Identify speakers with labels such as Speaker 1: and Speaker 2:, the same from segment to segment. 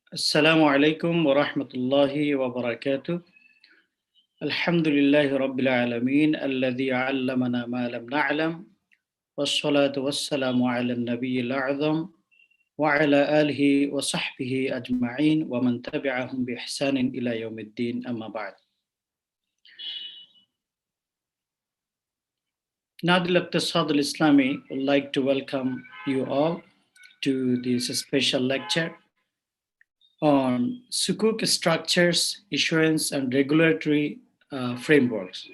Speaker 1: السلام عليكم ورحمة الله وبركاته. الحمد لله رب العالمين الذي علمنا ما لم نعلم والصلاة والسلام على النبي الأعظم وعلى آله وصحبه أجمعين ومن تبعهم بإحسان إلى يوم الدين أما بعد. Nadil Iqtisad al-Islami would like to welcome you all to this special lecture on sukuk structures, issuance, and regulatory frameworks.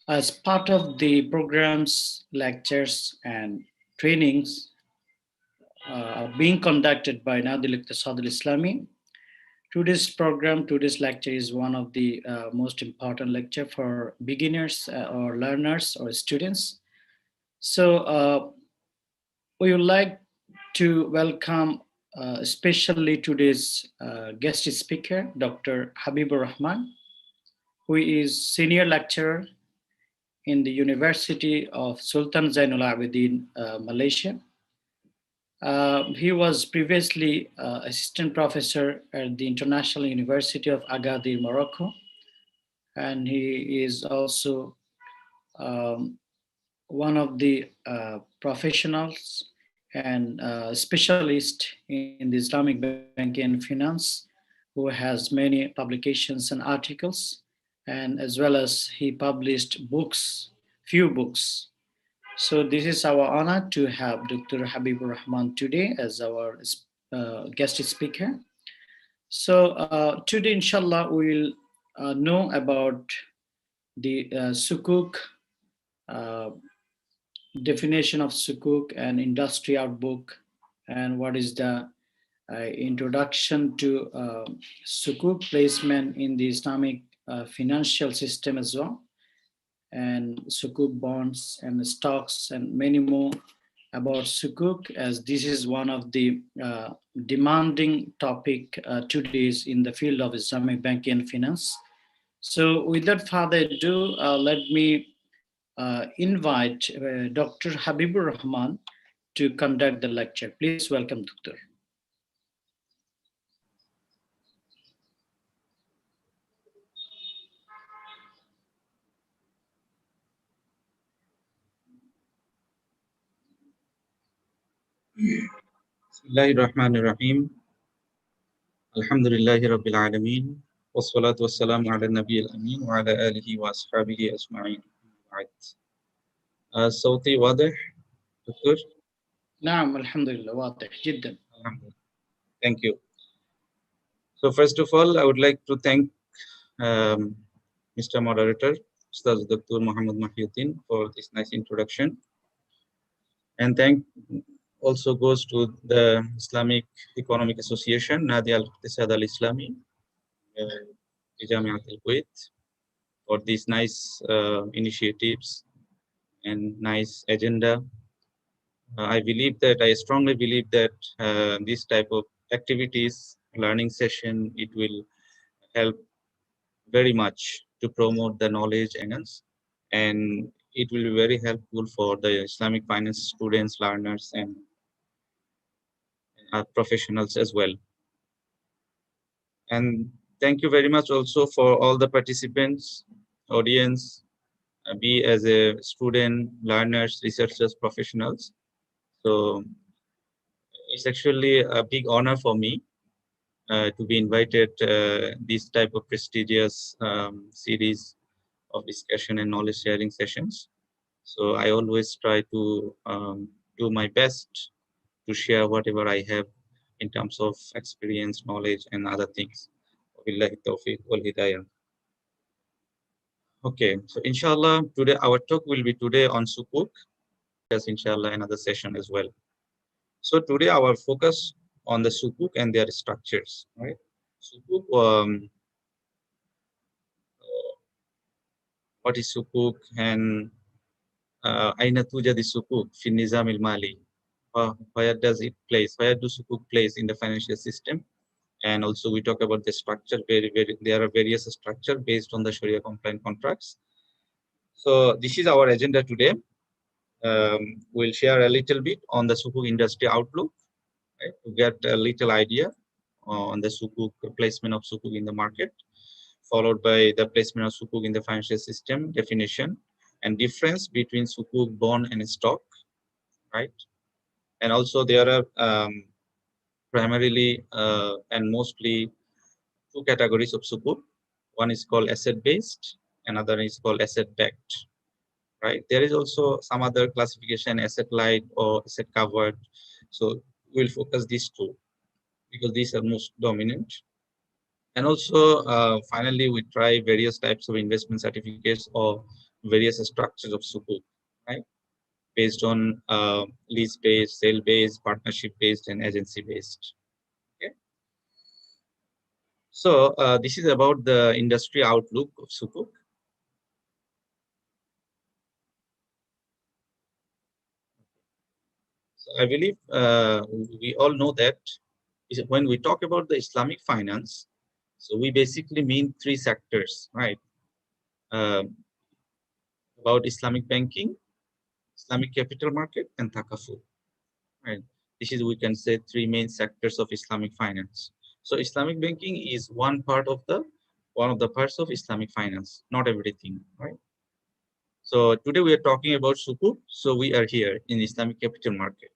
Speaker 1: As part of the programs, lectures, and trainings being conducted by Nadil Iqtisad al-Islami, today's lecture is one of the most important lecture for beginners or learners or students. So we would like to welcome especially today's guest speaker, Dr. Habibur Rahman, who is senior lecturer in the University of Sultan Zainul Abidin, Malaysia. He was previously assistant professor at the International University of Agadir, Morocco, and he is also one of the professionals and specialist in the Islamic banking and finance, who has many publications and articles, and as well as he published books, few books. So this is our honor to have Dr. Habibur Rahman today as our guest speaker. So today, inshallah, we'll know about the sukuk, uh, definition of sukuk and industry outbook, and what is the introduction to sukuk placement in the Islamic financial system as well, and sukuk bonds and stocks and many more about sukuk, as this is one of the demanding topic today in the field of Islamic banking and finance. So without further ado, let me invite Dr. Habibur Rahman to conduct the lecture. Please welcome, Dr.
Speaker 2: Bismillahirrahmanirrahim. Alhamdulillahi Rabbil Alameen. Wassalatu wassalamu ala Nabi al-Amin wa ala alihi wa ashabihi ajma'in. صوتي واضح دكتور؟
Speaker 1: نعم الحمد لله واضح جدا.
Speaker 2: Thank you. So first of all, I would like to thank Mr. Moderator, Ustaz Dr. Muhammad Mahiuddin, for this nice introduction. And thank also goes to the Islamic Economic Association, Nadi Al-Iqtisad Al-Islami, Jamiat Al-Kuwait, for these nice initiatives and nice agenda. I strongly believe that this type of activities, learning session, it will help very much to promote the knowledge and it will be very helpful for the Islamic finance students, learners, and professionals as well. And thank you very much also for all the participants, audience, be as a student, learners, researchers, professionals. So it's actually a big honor for me to be invited this type of prestigious series of discussion and knowledge sharing sessions. So I always try to do my best to share whatever I have in terms of experience, knowledge, and other things. Wabillahi tawfiq wal hidayah. Okay, so inshallah, today our talk will be today on sukuk. Yes, inshallah, another session as well. So today our focus on the sukuk and their structures, right? Sukuk, what is sukuk, and aina tujadi sukuk fi nizam al-mali? Where does it place? Where do sukuk place in the financial system? And also we talk about the structure. There are various structures based on the Sharia compliant contracts. So this is our agenda today. We'll share a little bit on the sukuk industry outlook, right, to get a little idea on the sukuk, placement of sukuk in the market, followed by the placement of sukuk in the financial system definition, and difference between sukuk, bond, and stock, right? And also there are primarily and mostly two categories of sukuk. One is called asset-based, another is called asset-backed, right? There is also some other classification, asset-light or asset-covered. So we'll focus these two because these are most dominant. And also, finally, we try various types of investment certificates or various structures of sukuk, right? Based on lease-based, sale-based, partnership-based, and agency-based. Okay. So this is about the industry outlook of sukuk. So I believe we all know that when we talk about the Islamic finance, so we basically mean three sectors, right? Um about Islamic banking, Islamic capital market, and takaful. Right. This is, we can say, three main sectors of Islamic finance. So Islamic banking is one of the parts of Islamic finance, not everything, right? So today we are talking about sukuk. So we are here in Islamic capital market.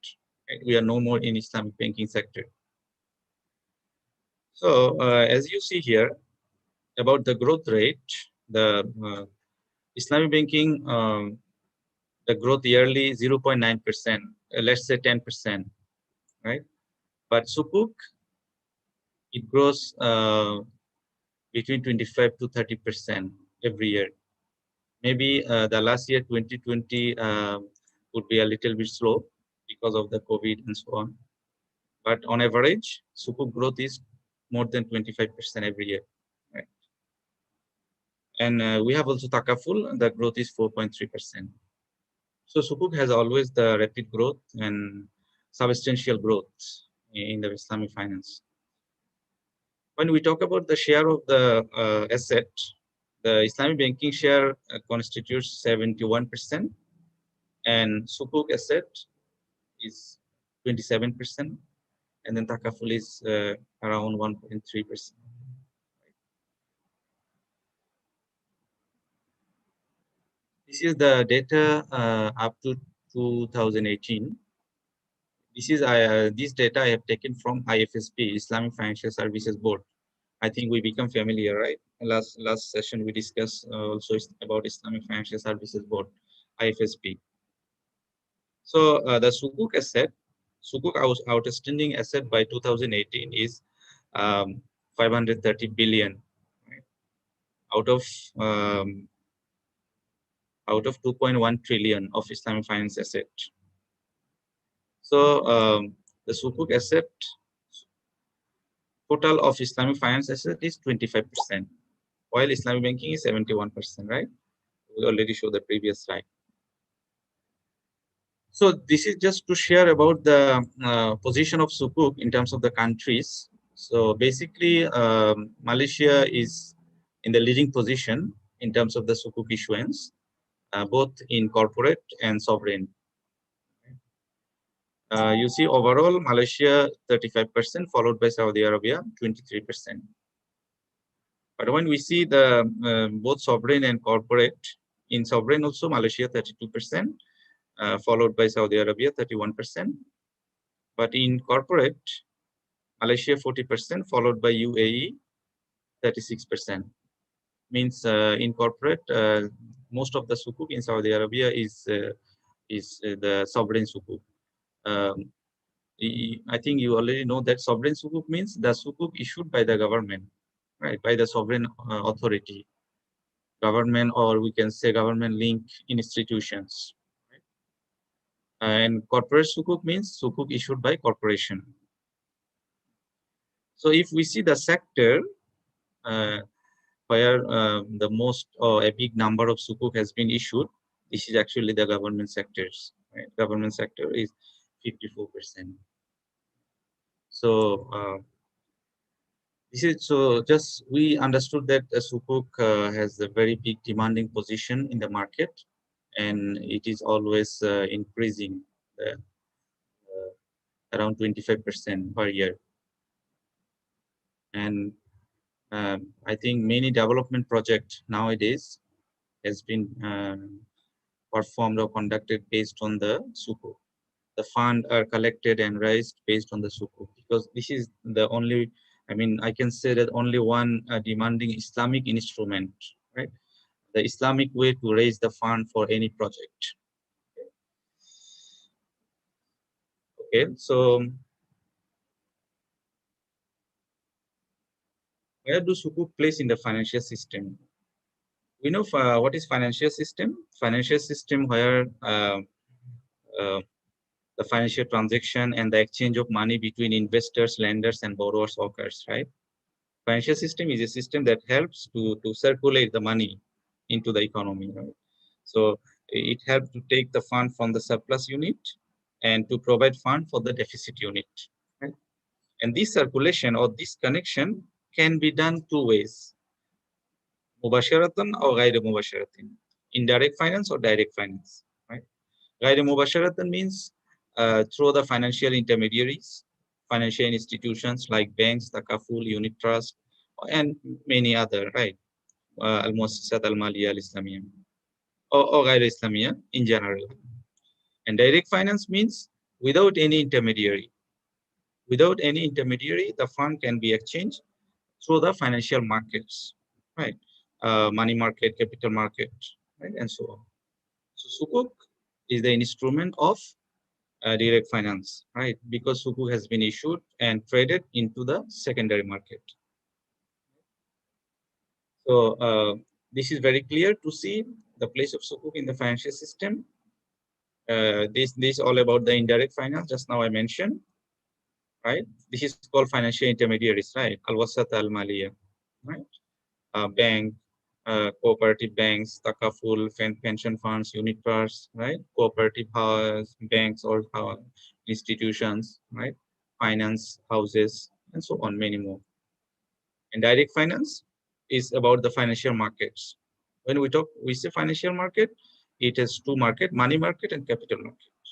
Speaker 2: Right? We are no more in Islamic banking sector. So as you see here about the growth rate, the Islamic banking, the growth yearly 0.9%, let's say 10%, right? But sukuk, it grows between 25 to 30% every year. Maybe the last year, 2020, would be a little bit slow because of the COVID and so on. But on average, sukuk growth is more than 25% every year. Right? And we have also takaful, the growth is 4.3%. So sukuk has always the rapid growth and substantial growth in the Islamic finance. When we talk about the share of the asset, the Islamic banking share constitutes 71%, and sukuk asset is 27%, and then takaful is around 1.3%. This is the data up to 2018. This data I have taken from IFSB, Islamic Financial Services Board. I think we become familiar, right? Last session we discussed also about Islamic Financial Services Board, IFSB. So the sukuk outstanding asset by 2018 is 530 billion, right? out of um, out of 2.1 trillion of Islamic finance asset. So the sukuk asset total of Islamic finance asset is 25%, while Islamic banking is 71%, right? We already showed the previous slide. So this is just to share about the position of sukuk in terms of the countries. So basically, Malaysia is in the leading position in terms of the sukuk issuance, both in corporate and sovereign. You see overall Malaysia 35%, followed by Saudi Arabia 23%. But when we see the both sovereign and corporate, in sovereign also Malaysia 32%, followed by Saudi Arabia 31%. But in corporate, Malaysia 40%, followed by UAE 36%. Means in corporate, most of the sukuk in Saudi Arabia is the sovereign sukuk. I think you already know that sovereign sukuk means the sukuk issued by the government, right, by the sovereign authority, government, or we can say government-linked institutions. Right? And corporate sukuk means sukuk issued by corporation. So if we see the sector where the most or a big number of sukuk has been issued, this is actually the government sectors. Right? Government sector is 54%. So this is, so just we understood that sukuk has a very big demanding position in the market, and it is always increasing around 25% per year. And I think many development projects nowadays has been performed or conducted based on the sukuk. The fund are collected and raised based on the sukuk, because this is the only, I mean, I can say that only one demanding Islamic instrument, right? The Islamic way to raise the fund for any project. Okay, so where do sukuk place in the financial system? We know what is financial system. Financial system where uh, the financial transaction and the exchange of money between investors, lenders, and borrowers occurs, right? Financial system is a system that helps to circulate the money into the economy, right? So it helps to take the fund from the surplus unit and to provide fund for the deficit unit, right? And this circulation or this connection can be done two ways: mubasharatan or ghayr mubasharatin, indirect finance or direct finance, right? Ghayr mubasharatan means through the financial intermediaries, financial institutions like banks, takaful, unit trust, and many other, right? Al-Muassasat al-Maliyah al-Islamiyah or ghayr Islamiyah in general. And direct finance means without any intermediary. Without any intermediary, the fund can be exchanged through the financial markets, right? Money market, capital market, right, and so on. So sukuk is the instrument of direct finance, right? Because sukuk has been issued and traded into the secondary market. So this is very clear to see the place of sukuk in the financial system. This all about the indirect finance. Just now I mentioned, right? This is called financial intermediaries, right? Al-Wasat al-Maliyah, right? Bank, cooperative banks, takaful, pension funds, unit trusts, right? Cooperative banks or institutions, right? Finance houses, and so on, many more. And direct finance is about the financial markets. When we say financial market, it has two market: money market and capital market.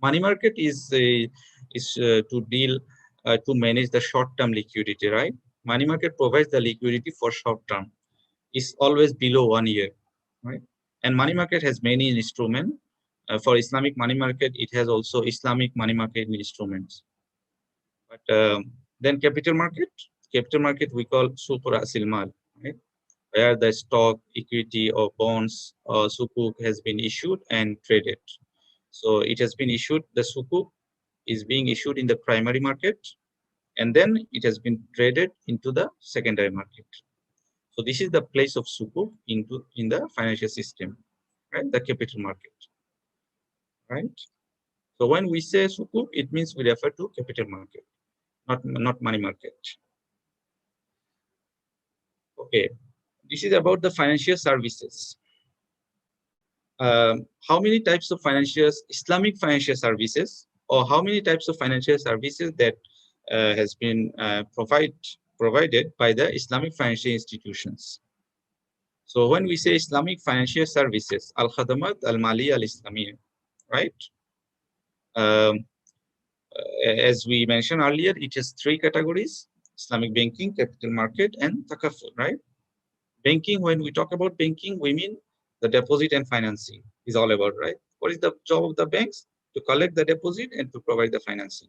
Speaker 2: Money market is to deal to manage the short-term liquidity, right? Money market provides the liquidity for short-term. It's always below 1 year, right? And money market has many instruments. For Islamic money market, it has also Islamic money market instruments. But then capital market we call super asilmal, right? Where the stock, equity, or bonds or sukuk has been issued and traded. So it has been issued, the sukuk is being issued in the primary market, and then it has been traded into the secondary market. So this is the place of sukuk in the financial system, right? The capital market, right? So when we say sukuk, it means we refer to capital market, not money market. Okay, this is about the financial services. How many types of Islamic financial services, or how many types of financial services that has been provided by the Islamic financial institutions? So when we say Islamic financial services, Al-Khadamat Al-Mali Al-Islamiyah, right? Um, as we mentioned earlier, it has three categories: Islamic banking, capital market, and takaful, right? Banking, when we talk about banking, we mean the deposit and financing is all about, right? What is the job of the banks? To collect the deposit and to provide the financing.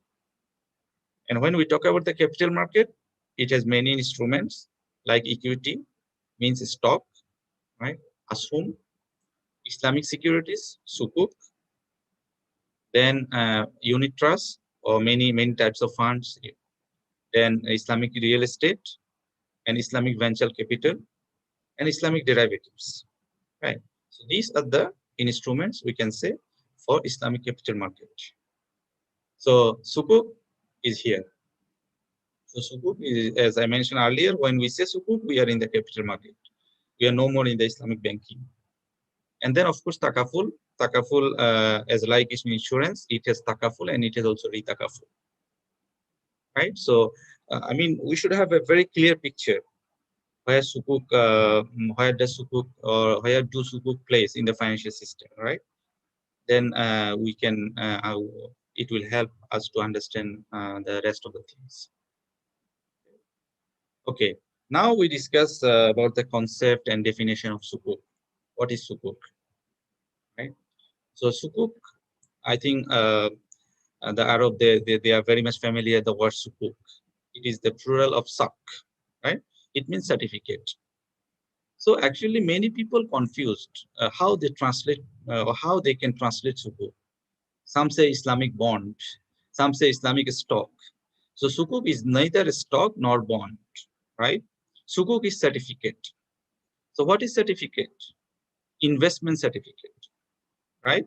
Speaker 2: And when we talk about the capital market, it has many instruments like equity, means stock, right? Ashum, Islamic securities, sukuk, then unit trust or many types of funds, then Islamic real estate and Islamic venture capital and Islamic derivatives, right? So these are the instruments we can say for Islamic capital market. So sukuk is here. So sukuk is, as I mentioned earlier, when we say sukuk, we are in the capital market. We are no more in the Islamic banking. And then, of course, takaful. Takaful, as like insurance, it has takaful and it has also retakaful. Right? So, I mean, we should have a very clear picture where sukuk, where does sukuk or where do sukuk place in the financial system, right? Then we can, it will help us to understand the rest of the things. Okay, now we discuss about the concept and definition of sukuk. What is sukuk, right? So sukuk, I think the Arab, they are very much familiar with the word sukuk. It is the plural of sak, right? It means certificate. So actually many people confused how they translate or how they can translate sukuk. Some say Islamic bond, some say Islamic stock. So sukuk is neither a stock nor bond, right? Sukuk is certificate. So what is certificate? Investment certificate, right?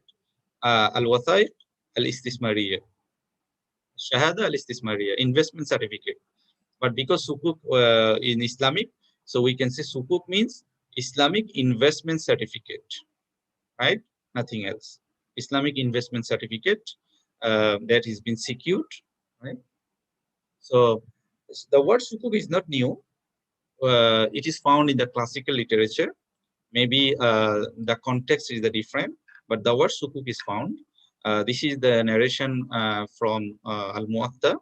Speaker 2: Al-Wathaiq al-Istismariya. Shahada al-Istismariya, investment certificate. But because sukuk in Islamic, so we can say sukuk means Islamic investment certificate, right? Nothing else. Islamic investment certificate that has been secured, right? So the word sukuk is not new. It is found in the classical literature. Maybe the context is the different, but the word sukuk is found. This is the narration from Al-Muwatta,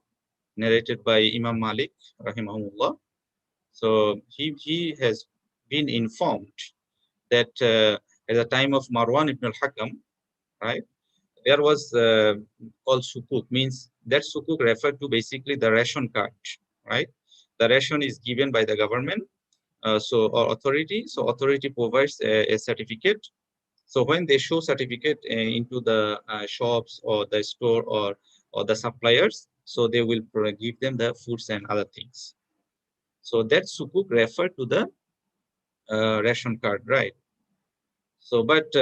Speaker 2: narrated by Imam Malik, rahimahullah. So he has been informed that at the time of Marwan ibn al-Hakam, right, there was called sukuk, means that sukuk referred to basically the ration card, right? The ration is given by the government, or authority. So authority provides a certificate. So when they show certificate into the shops or the store or the suppliers, so they will give them the foods and other things. So that sukuk refer to the ration card, right? So, but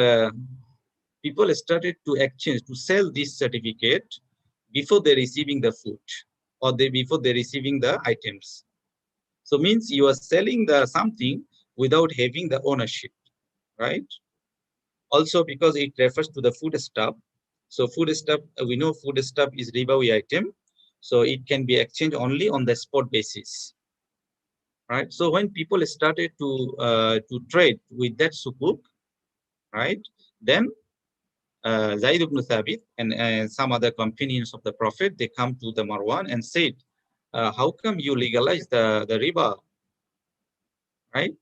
Speaker 2: people started to exchange, to sell this certificate before they receiving the food or before they receiving the items. So means you are selling the something without having the ownership, right? Also because it refers to the food stuff. So food stuff, we know food stuff is ribawi item. So it can be exchanged only on the spot basis, right? So when people started to trade with that sukuk, right, then Zaid ibn Thabit and some other companions of the Prophet, they come to the Marwan and said, how come you legalize the riba, right?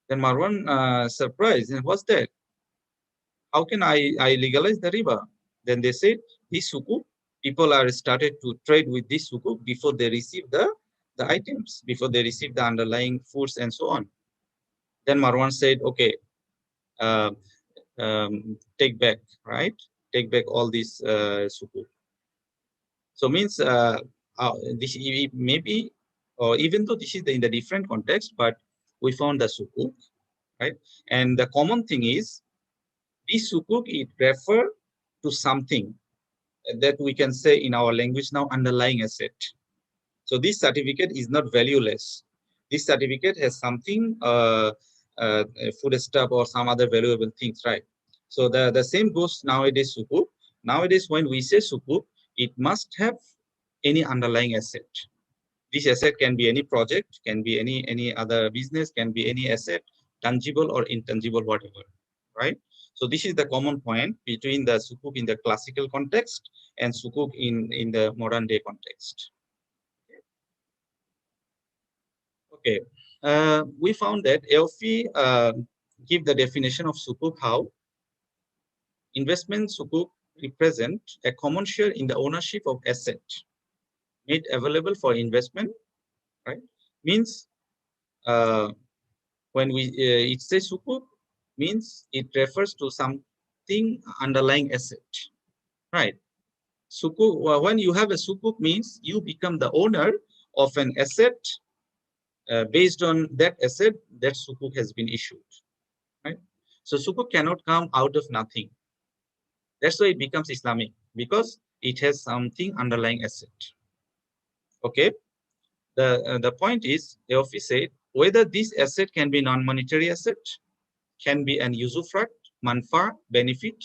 Speaker 2: Then Marwan surprised, and what's that? How can I legalize the riba? Then they said, this sukuk, people are started to trade with this sukuk before they receive the items, before they receive the underlying foods and so on. Then Marwan said, okay, uh, take back, right? Take back all these sukuk. So means this maybe, or even though this is in the different context, but we found the sukuk, right? And the common thing is this sukuk, it refer to something that we can say in our language now underlying asset. So this certificate is not valueless. This certificate has something, food stuff or some other valuable things, right? So the same goes nowadays sukuk. Nowadays, when we say sukuk, it must have any underlying asset. This asset can be any project, can be any other business, can be any asset, tangible or intangible, whatever, right? So this is the common point between the sukuk in the classical context and sukuk in the modern day context. Okay, we found that EOFI give the definition of sukuk how investment sukuk represent a common share in the ownership of asset made available for investment, right? Means uh, when we it says sukuk, means it refers to something underlying asset, right? Sukuk, when you have a sukuk, means you become the owner of an asset. Based on that asset, that sukuk has been issued, right? So sukuk cannot come out of nothing. That's why it becomes Islamic, because it has something underlying asset. Okay. The point is, the office said, whether this asset can be non-monetary asset, can be an usufruct, manfa, benefit,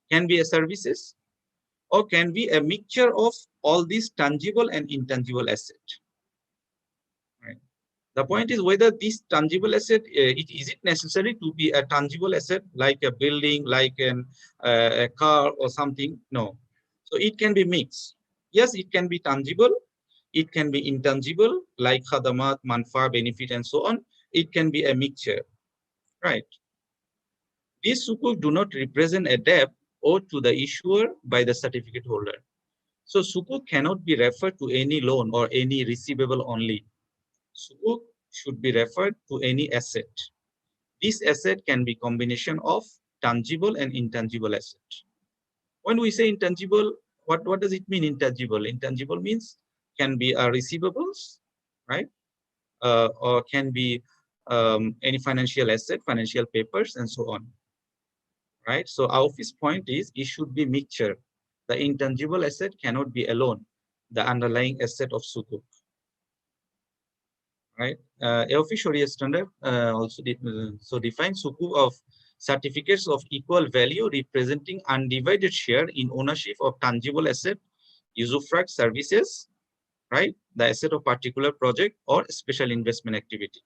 Speaker 2: can be a services, or can be a mixture of all these tangible and intangible asset. Right. The point is whether this tangible asset, is it necessary to be a tangible asset like a building, like a car or something? No. So it can be mixed. Yes, it can be tangible, It can be intangible, like khadamat, manfa, benefit, and so on. It can be a mixture, right? These sukuk do not represent a debt owed to the issuer by the certificate holder. So sukuk cannot be referred to any loan or any receivable only. Sukuk should be referred to any asset. This asset can be combination of tangible and intangible asset. When we say intangible, what does it mean intangible? Intangible means can be receivables, right? Or can be any financial asset, financial papers, and so on, right? So our first point is it should be mixture. The intangible asset cannot be alone the underlying asset of sukuk, right? AOF Sharia standard also defines sukuk of certificates of equal value representing undivided share in ownership of tangible asset, usufruct services, right? The asset of particular project or special investment activity.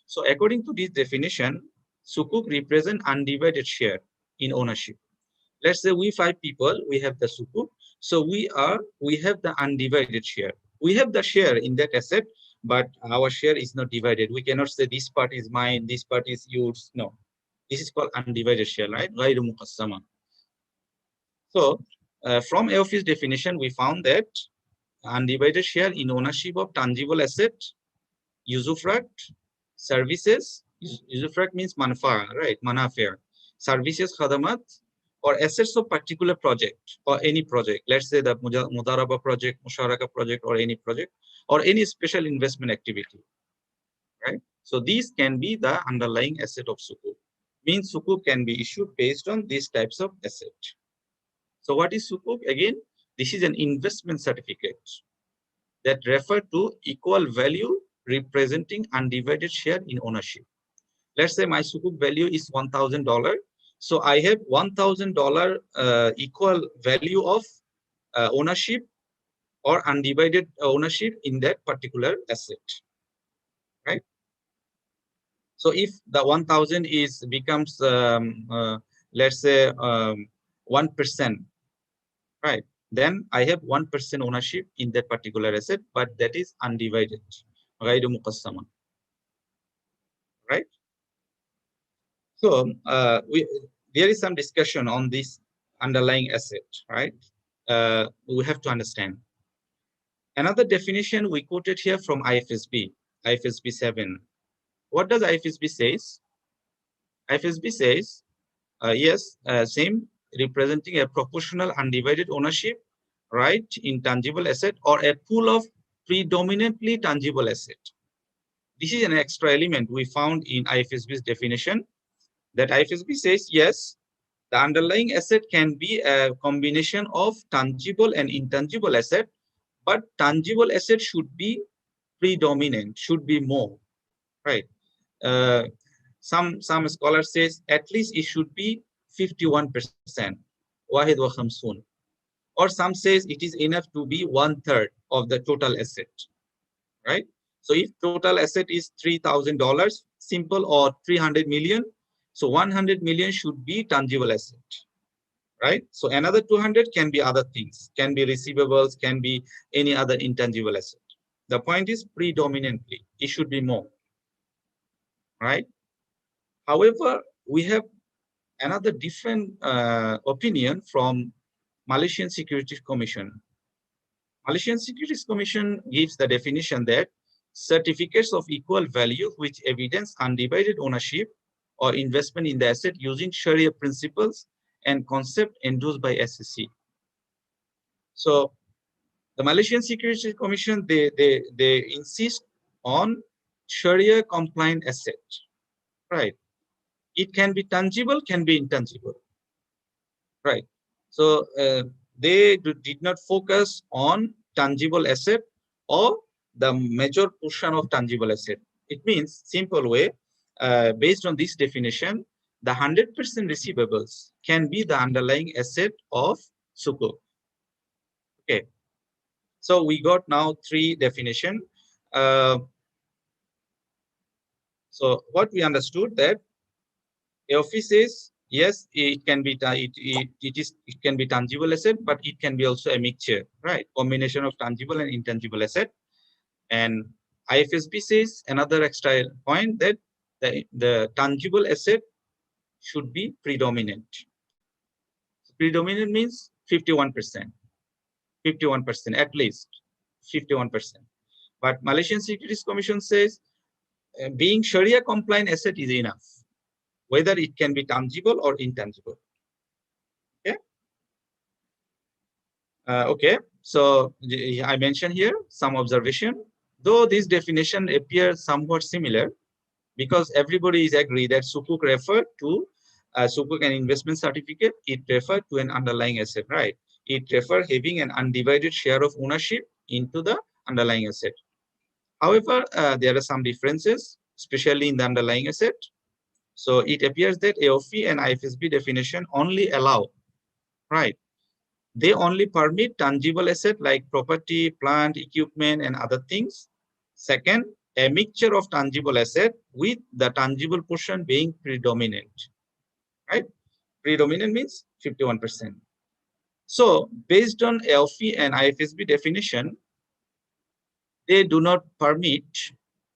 Speaker 2: So according to this definition, sukuk represent undivided share in ownership. Let's say we 5 people, we have the sukuk. So we have the undivided share. We have the share in that asset, but our share is not divided. We cannot say this part is mine, this part is yours. No, this is called undivided share, right? غير مقسمة. So from AOF's definition, we found that undivided share in ownership of tangible asset, usufruct, services. Usufruct means manfa, right? Manafir. Services, khadamat, or assets of particular project or any project. Let's say the Mudaraba project, Musharaka project, or any special investment activity, right? So these can be the underlying asset of sukuk. Means sukuk can be issued based on these types of asset. So what is sukuk? Again, this is an investment certificate that refer to equal value representing undivided share in ownership. Let's say my sukuk value is $1,000. So I have $1,000 equal value of ownership or undivided ownership in that particular asset, right? So if the 1,000 becomes let's say 1%, right? Then I have 1% ownership in that particular asset, but that is undivided, right? So there is some discussion on this underlying asset, right? We have to understand. Another definition we quoted here from IFSB 7. What does IFSB says? IFSB says, yes, same, representing a proportional undivided ownership, right, in tangible asset or a pool of predominantly tangible asset. This is an extra element we found in IFSB's definition, that IFSB says, yes, the underlying asset can be a combination of tangible and intangible asset, but tangible asset should be predominant, should be more, right? Some scholars says at least it should be 51%, wahid wa khamsun. Or some says it is enough to be 1/3 of the total asset, right? So if total asset is $3,000, simple, or 300 million, so 100 million should be tangible asset, right? So another 200 can be other things, can be receivables, can be any other intangible asset. The point is predominantly, it should be more, right? However, we have another different opinion from Malaysian Securities Commission. Malaysian Securities Commission gives the definition that certificates of equal value which evidence undivided ownership or investment in the asset using Sharia principles and concept endorsed by SEC. So the Malaysian Securities Commission, they insist on Sharia compliant asset, right? It can be tangible, can be intangible, right? So they did not focus on tangible asset or the major portion of tangible asset. It means, simple way, based on this definition, the 100% receivables can be the underlying asset of sukuk. Okay, so we got now 3 definition. So what we understood that AOF says yes, it can be it can be tangible asset, but it can be also a mixture, right? Combination of tangible and intangible asset. And IFSB says another extra point that the tangible asset should be predominant. Predominant means 51%, 51% at least, 51%. But Malaysian Securities Commission says being Sharia compliant asset is enough, whether it can be tangible or intangible. Okay. Okay. So I mentioned here some observation. Though this definition appears somewhat similar, because everybody is agreed that sukuk refer to sukuk and investment certificate, it refer to an underlying asset, right? It refer having an undivided share of ownership into the underlying asset. However, there are some differences, especially in the underlying asset. So it appears that AOFI and IFSB definition only allow, right? They only permit tangible asset like property, plant, equipment, and other things. Second, a mixture of tangible asset with the tangible portion being predominant, right? Predominant means 51%. So based on AOFI and IFSB definition, they do not permit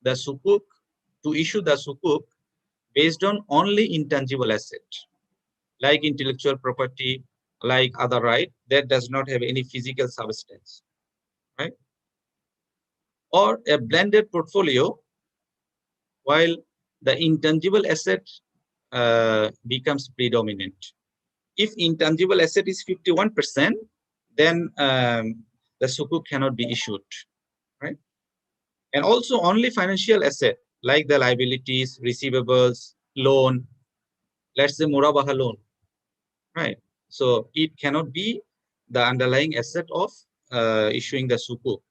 Speaker 2: the sukuk to issue the sukuk based on only intangible asset, like intellectual property, like other right that does not have any physical substance, right? Or a blended portfolio, while the intangible asset becomes predominant. If intangible asset is 51%, then the sukuk cannot be issued, right? And also only financial asset like the liabilities, receivables, loan, let's say Murabaha loan, right? So it cannot be the underlying asset of issuing the sukuk,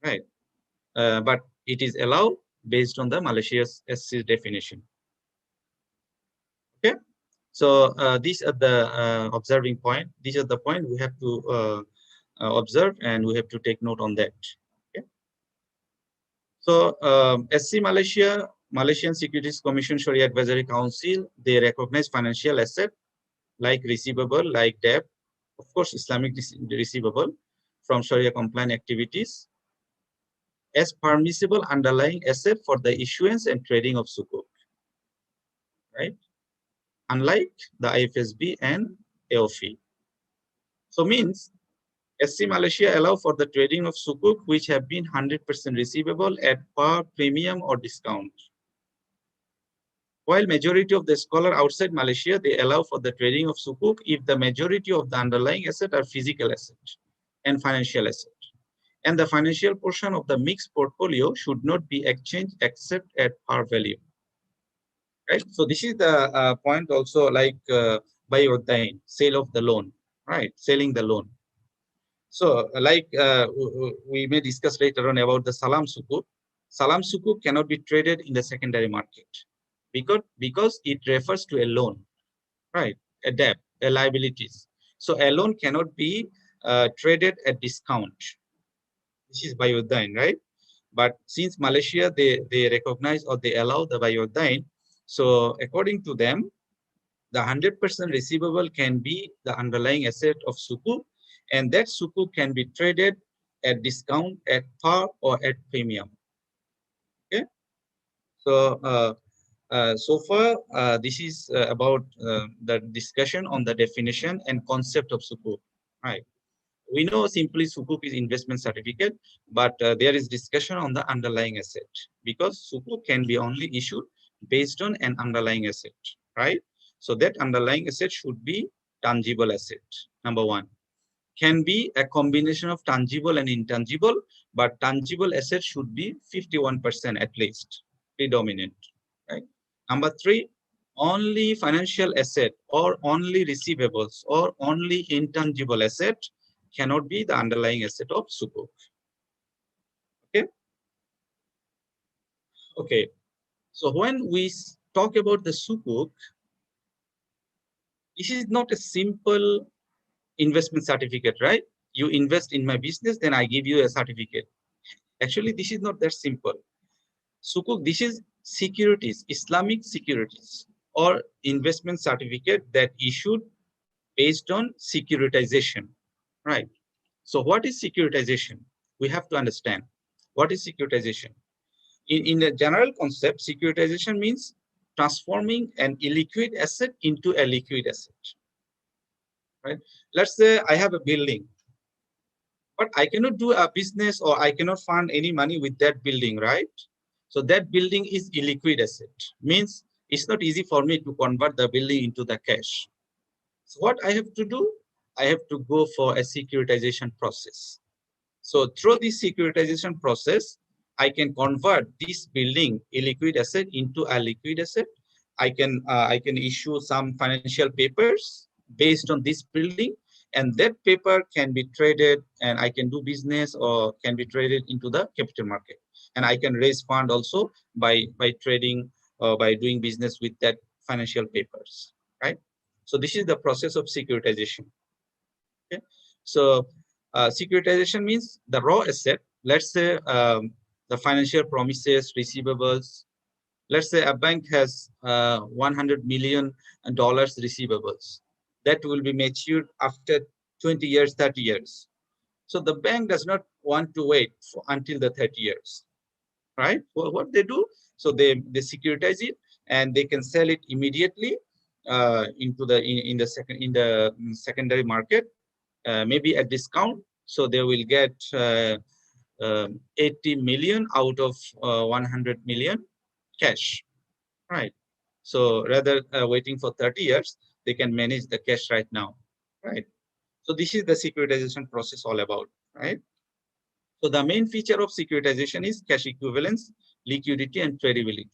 Speaker 2: right? But it is allowed based on the Malaysia's SC definition. Okay, so these are the observing point. These are the point we have to observe, and we have to take note on that. Okay, so SC Malaysia, Malaysian Securities Commission Sharia Advisory Council, they recognize financial asset like receivable, like debt, of course, Islamic receivable from Sharia compliant activities as permissible underlying asset for the issuance and trading of sukuk, right? Unlike the IFSB and AOFI. So means SC Malaysia allow for the trading of sukuk which have been 100% receivable at par, premium or discount. While majority of the scholar outside Malaysia, they allow for the trading of sukuk if the majority of the underlying asset are physical asset and financial asset. And the financial portion of the mixed portfolio should not be exchanged except at par value. Right? So this is the point also like buy or dine, sale of the loan, right? Selling the loan. So like we may discuss later on about the salam sukuk. Salam sukuk cannot be traded in the secondary market because it refers to a loan, right? A debt, a liabilities. So a loan cannot be traded at discount. This is Bayudain, right? But since Malaysia, they recognize or they allow the Bayudain, so according to them, the 100% receivable can be the underlying asset of sukuk, and that sukuk can be traded at discount, at par, or at premium. Okay, so so far this is about the discussion on the definition and concept of sukuk, right? We know simply sukuk is investment certificate, but there is discussion on the underlying asset because sukuk can be only issued based on an underlying asset, right? So that underlying asset should be tangible asset, number one. Can be a combination of tangible and intangible, but tangible asset should be 51% at least, predominant, right? Number three, only financial asset or only receivables or only intangible asset cannot be the underlying asset of sukuk. Okay. Okay. So when we talk about the sukuk, this is not a simple investment certificate, right? You invest in my business, then I give you a certificate. Actually, this is not that simple. Sukuk, this is securities, Islamic securities. or investment certificate that issued based on securitization, right? So what is securitization? We have to understand what is securitization. In a general concept, securitization means transforming an illiquid asset into a liquid asset, right? Let's say I have a building, but I cannot do a business or I cannot fund any money with that building, right? So that building is illiquid asset, means it's not easy for me to convert the building into the cash. So what I have to do, I have to go for a securitization process. So through this securitization process, I can convert this building illiquid asset into a liquid asset. I can issue some financial papers based on this building, and that paper can be traded, and I can do business or can be traded into the capital market, and I can raise fund also by trading or by doing business with that financial papers, right? So this is the process of securitization. Okay, so securitization means the raw asset. Let's say the financial promises, receivables. Let's say a bank has $100 million receivables that will be matured after 20 years, 30 years. So the bank does not want to wait until the 30 years, right? Well, what they do, so they securitize it and they can sell it immediately into the in the secondary market, maybe at discount. So they will get 80 million out of 100 million cash, right? So rather waiting for 30 years, they can manage the cash right now, right? So this is the securitization process all about, right? So the main feature of securitization is cash equivalence, liquidity, and tradability.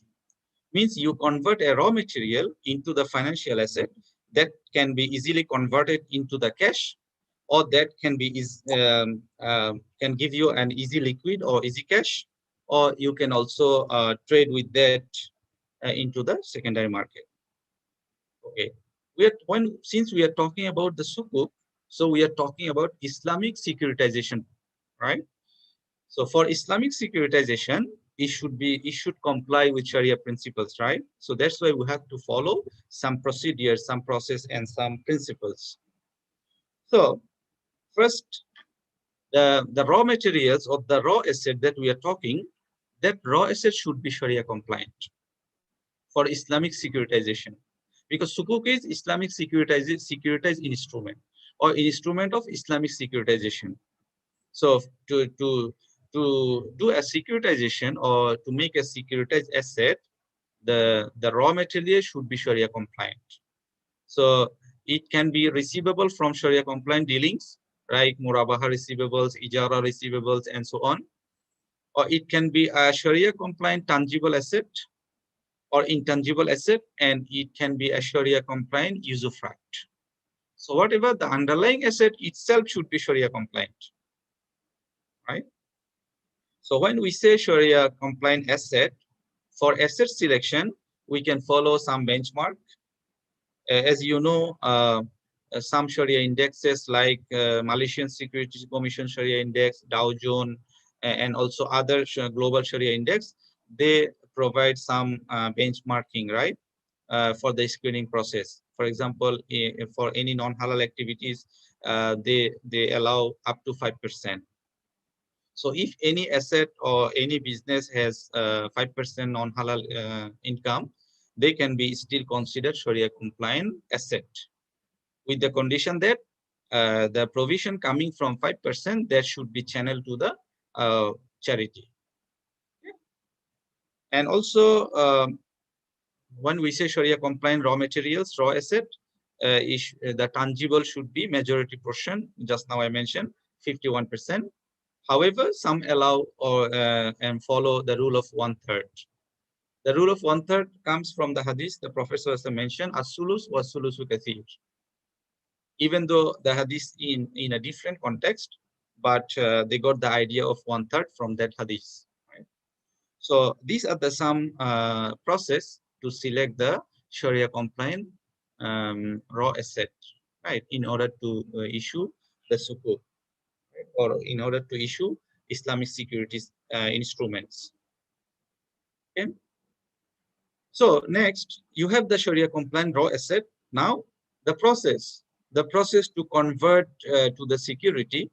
Speaker 2: Means you convert a raw material into the financial asset that can be easily converted into the cash, or that can be can give you an easy liquid or easy cash, or you can also trade with that into the secondary market. Okay, since we are talking about the sukuk, so we are talking about Islamic securitization, right? So for Islamic securitization, it should comply with Sharia principles, right? So that's why we have to follow some procedures, some process, and some principles. So first, the raw materials or the raw asset that we are talking, that raw asset should be Sharia compliant for Islamic securitization, because sukuk is Islamic securitized instrument or instrument of Islamic securitization. So to do a securitization or to make a securitized asset, the raw material should be Sharia compliant. So it can be receivable from Sharia compliant dealings, like murabaha receivables, ijara receivables, and so on. Or it can be a Sharia compliant tangible asset or intangible asset, and it can be a Sharia compliant usufruct. So whatever the underlying asset itself should be Sharia compliant, right? So when we say Sharia compliant asset, for asset selection, we can follow some benchmark. As you know, some Sharia indexes like Malaysian Securities Commission Sharia Index, Dow Jones, and also other global Sharia index, they provide some benchmarking, right, for the screening process. For example, for any non-halal activities, they allow up to 5%. So if any asset or any business has 5% non-halal income, they can be still considered Sharia compliant asset, with the condition that the provision coming from 5% that should be channeled to the charity. And also, when we say Sharia compliant raw materials, raw asset, the tangible should be majority portion. Just now I mentioned 51%. However, some allow or and follow the rule of 1/3. The rule of 1/3 comes from the hadith. The Prophet mentioned, "As-sulus wa sulusu kathir." Even though the hadith in a different context, but they got the idea of 1/3 from that hadith. Right? So these are the some process to select the Sharia compliant raw asset, right? In order to issue the sukuk, right? Or in order to issue Islamic securities instruments. Okay. So next, you have the Sharia compliant raw asset. Now the process to convert to the security.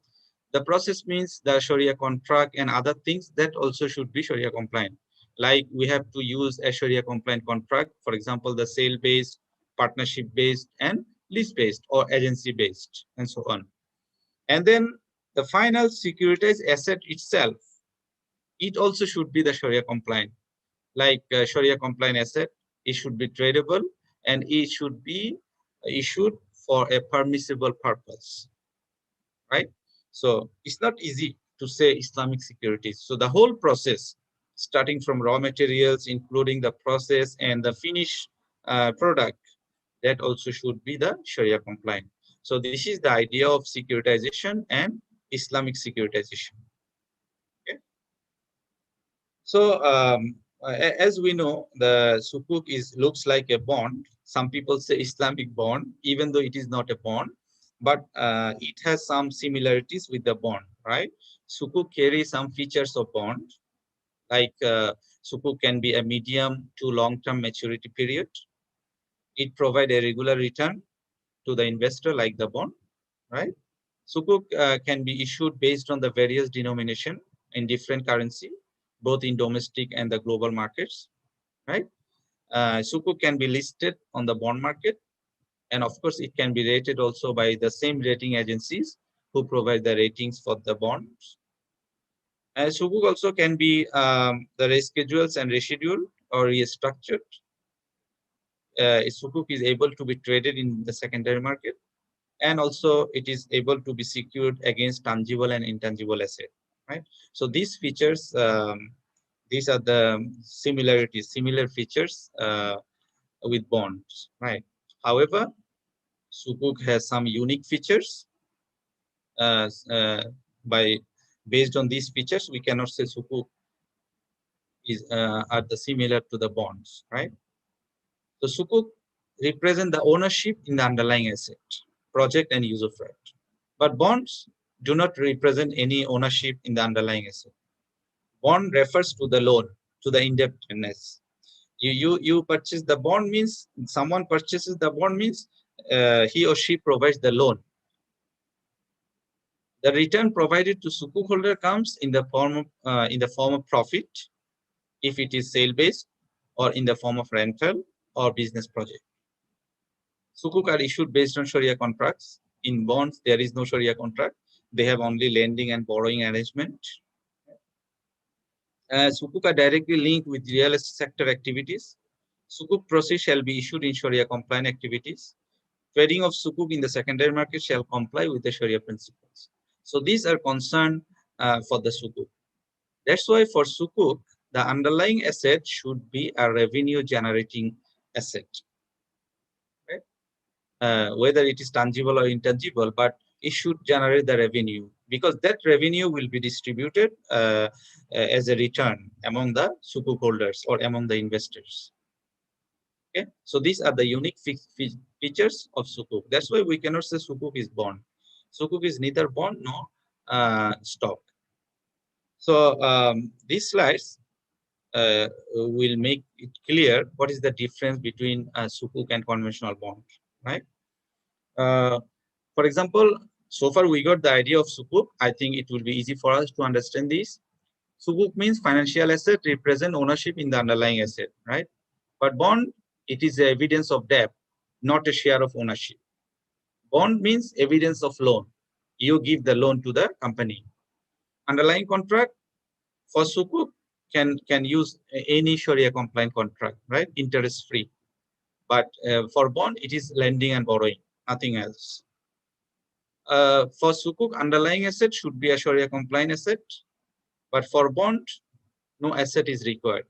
Speaker 2: The process means the Sharia contract and other things that also should be Sharia compliant. Like we have to use a Sharia compliant contract, for example, the sale based, partnership based, and lease based or agency based, and so on. And then the final securitized asset itself, it also should be the Sharia compliant. Like Sharia compliant asset, it should be tradable and it should be issued for a permissible purpose, right? So it's not easy to say Islamic securities. So the whole process, starting from raw materials, including the process and the finished product, that also should be the Sharia compliant. So this is the idea of securitization and Islamic securitization. Okay? So as we know, the sukuk is looks like a bond. Some people say Islamic bond, even though it is not a bond, but it has some similarities with the bond, right? Sukuk carries some features of bond, like sukuk can be a medium to long-term maturity period. It provides a regular return to the investor, like the bond, right? Sukuk can be issued based on the various denomination in different currency, both in domestic and the global markets, right? Sukuk can be listed on the bond market, and of course, it can be rated also by the same rating agencies who provide the ratings for the bonds. Sukuk also can be the reschedules and rescheduled or restructured. Sukuk is able to be traded in the secondary market, and also it is able to be secured against tangible and intangible asset, right? So these features, these are the similar features with bonds, right? However, sukuk has some unique features. uh, uh, by Based on these features, we cannot say sukuk is are the similar to the bonds, right? So sukuk represent the ownership in the underlying asset, project, and use of right. But bonds do not represent any ownership in the underlying asset. Bond refers to the loan, to the indebtedness. You purchase the bond means someone purchases the bond means he or she provides the loan. The return provided to sukuk holder comes in the form of profit if it is sale based, or in the form of rental or business project. Sukuk are issued based on Sharia contracts. In bonds, there is no Sharia contract. They have only lending and borrowing arrangement. Sukuk are directly linked with real estate sector activities. Sukuk proceeds shall be issued in Sharia compliant activities. Trading of sukuk in the secondary market shall comply with the Sharia principles. So these are concerned for the sukuk. That's why for sukuk, the underlying asset should be a revenue generating asset, right? Whether it is tangible or intangible, but it should generate the revenue, because that revenue will be distributed as a return among the sukuk holders or among the investors. Okay, so these are the unique features of sukuk. That's why we cannot say sukuk is bond. Sukuk is neither bond nor stock. So these slides will make it clear what is the difference between sukuk and conventional bond, right? Uh, for example, so far we got the idea of sukuk. I think it will be easy for us to understand this. Sukuk means financial asset represent ownership in the underlying asset, right? But bond, it is the evidence of debt, not a share of ownership. Bond means evidence of loan. You give the loan to the company. Underlying contract for sukuk can use any Sharia compliant contract, right? Interest free. But for bond, it is lending and borrowing, nothing else. For sukuk, underlying asset should be a Sharia compliant asset, but for bond, no asset is required.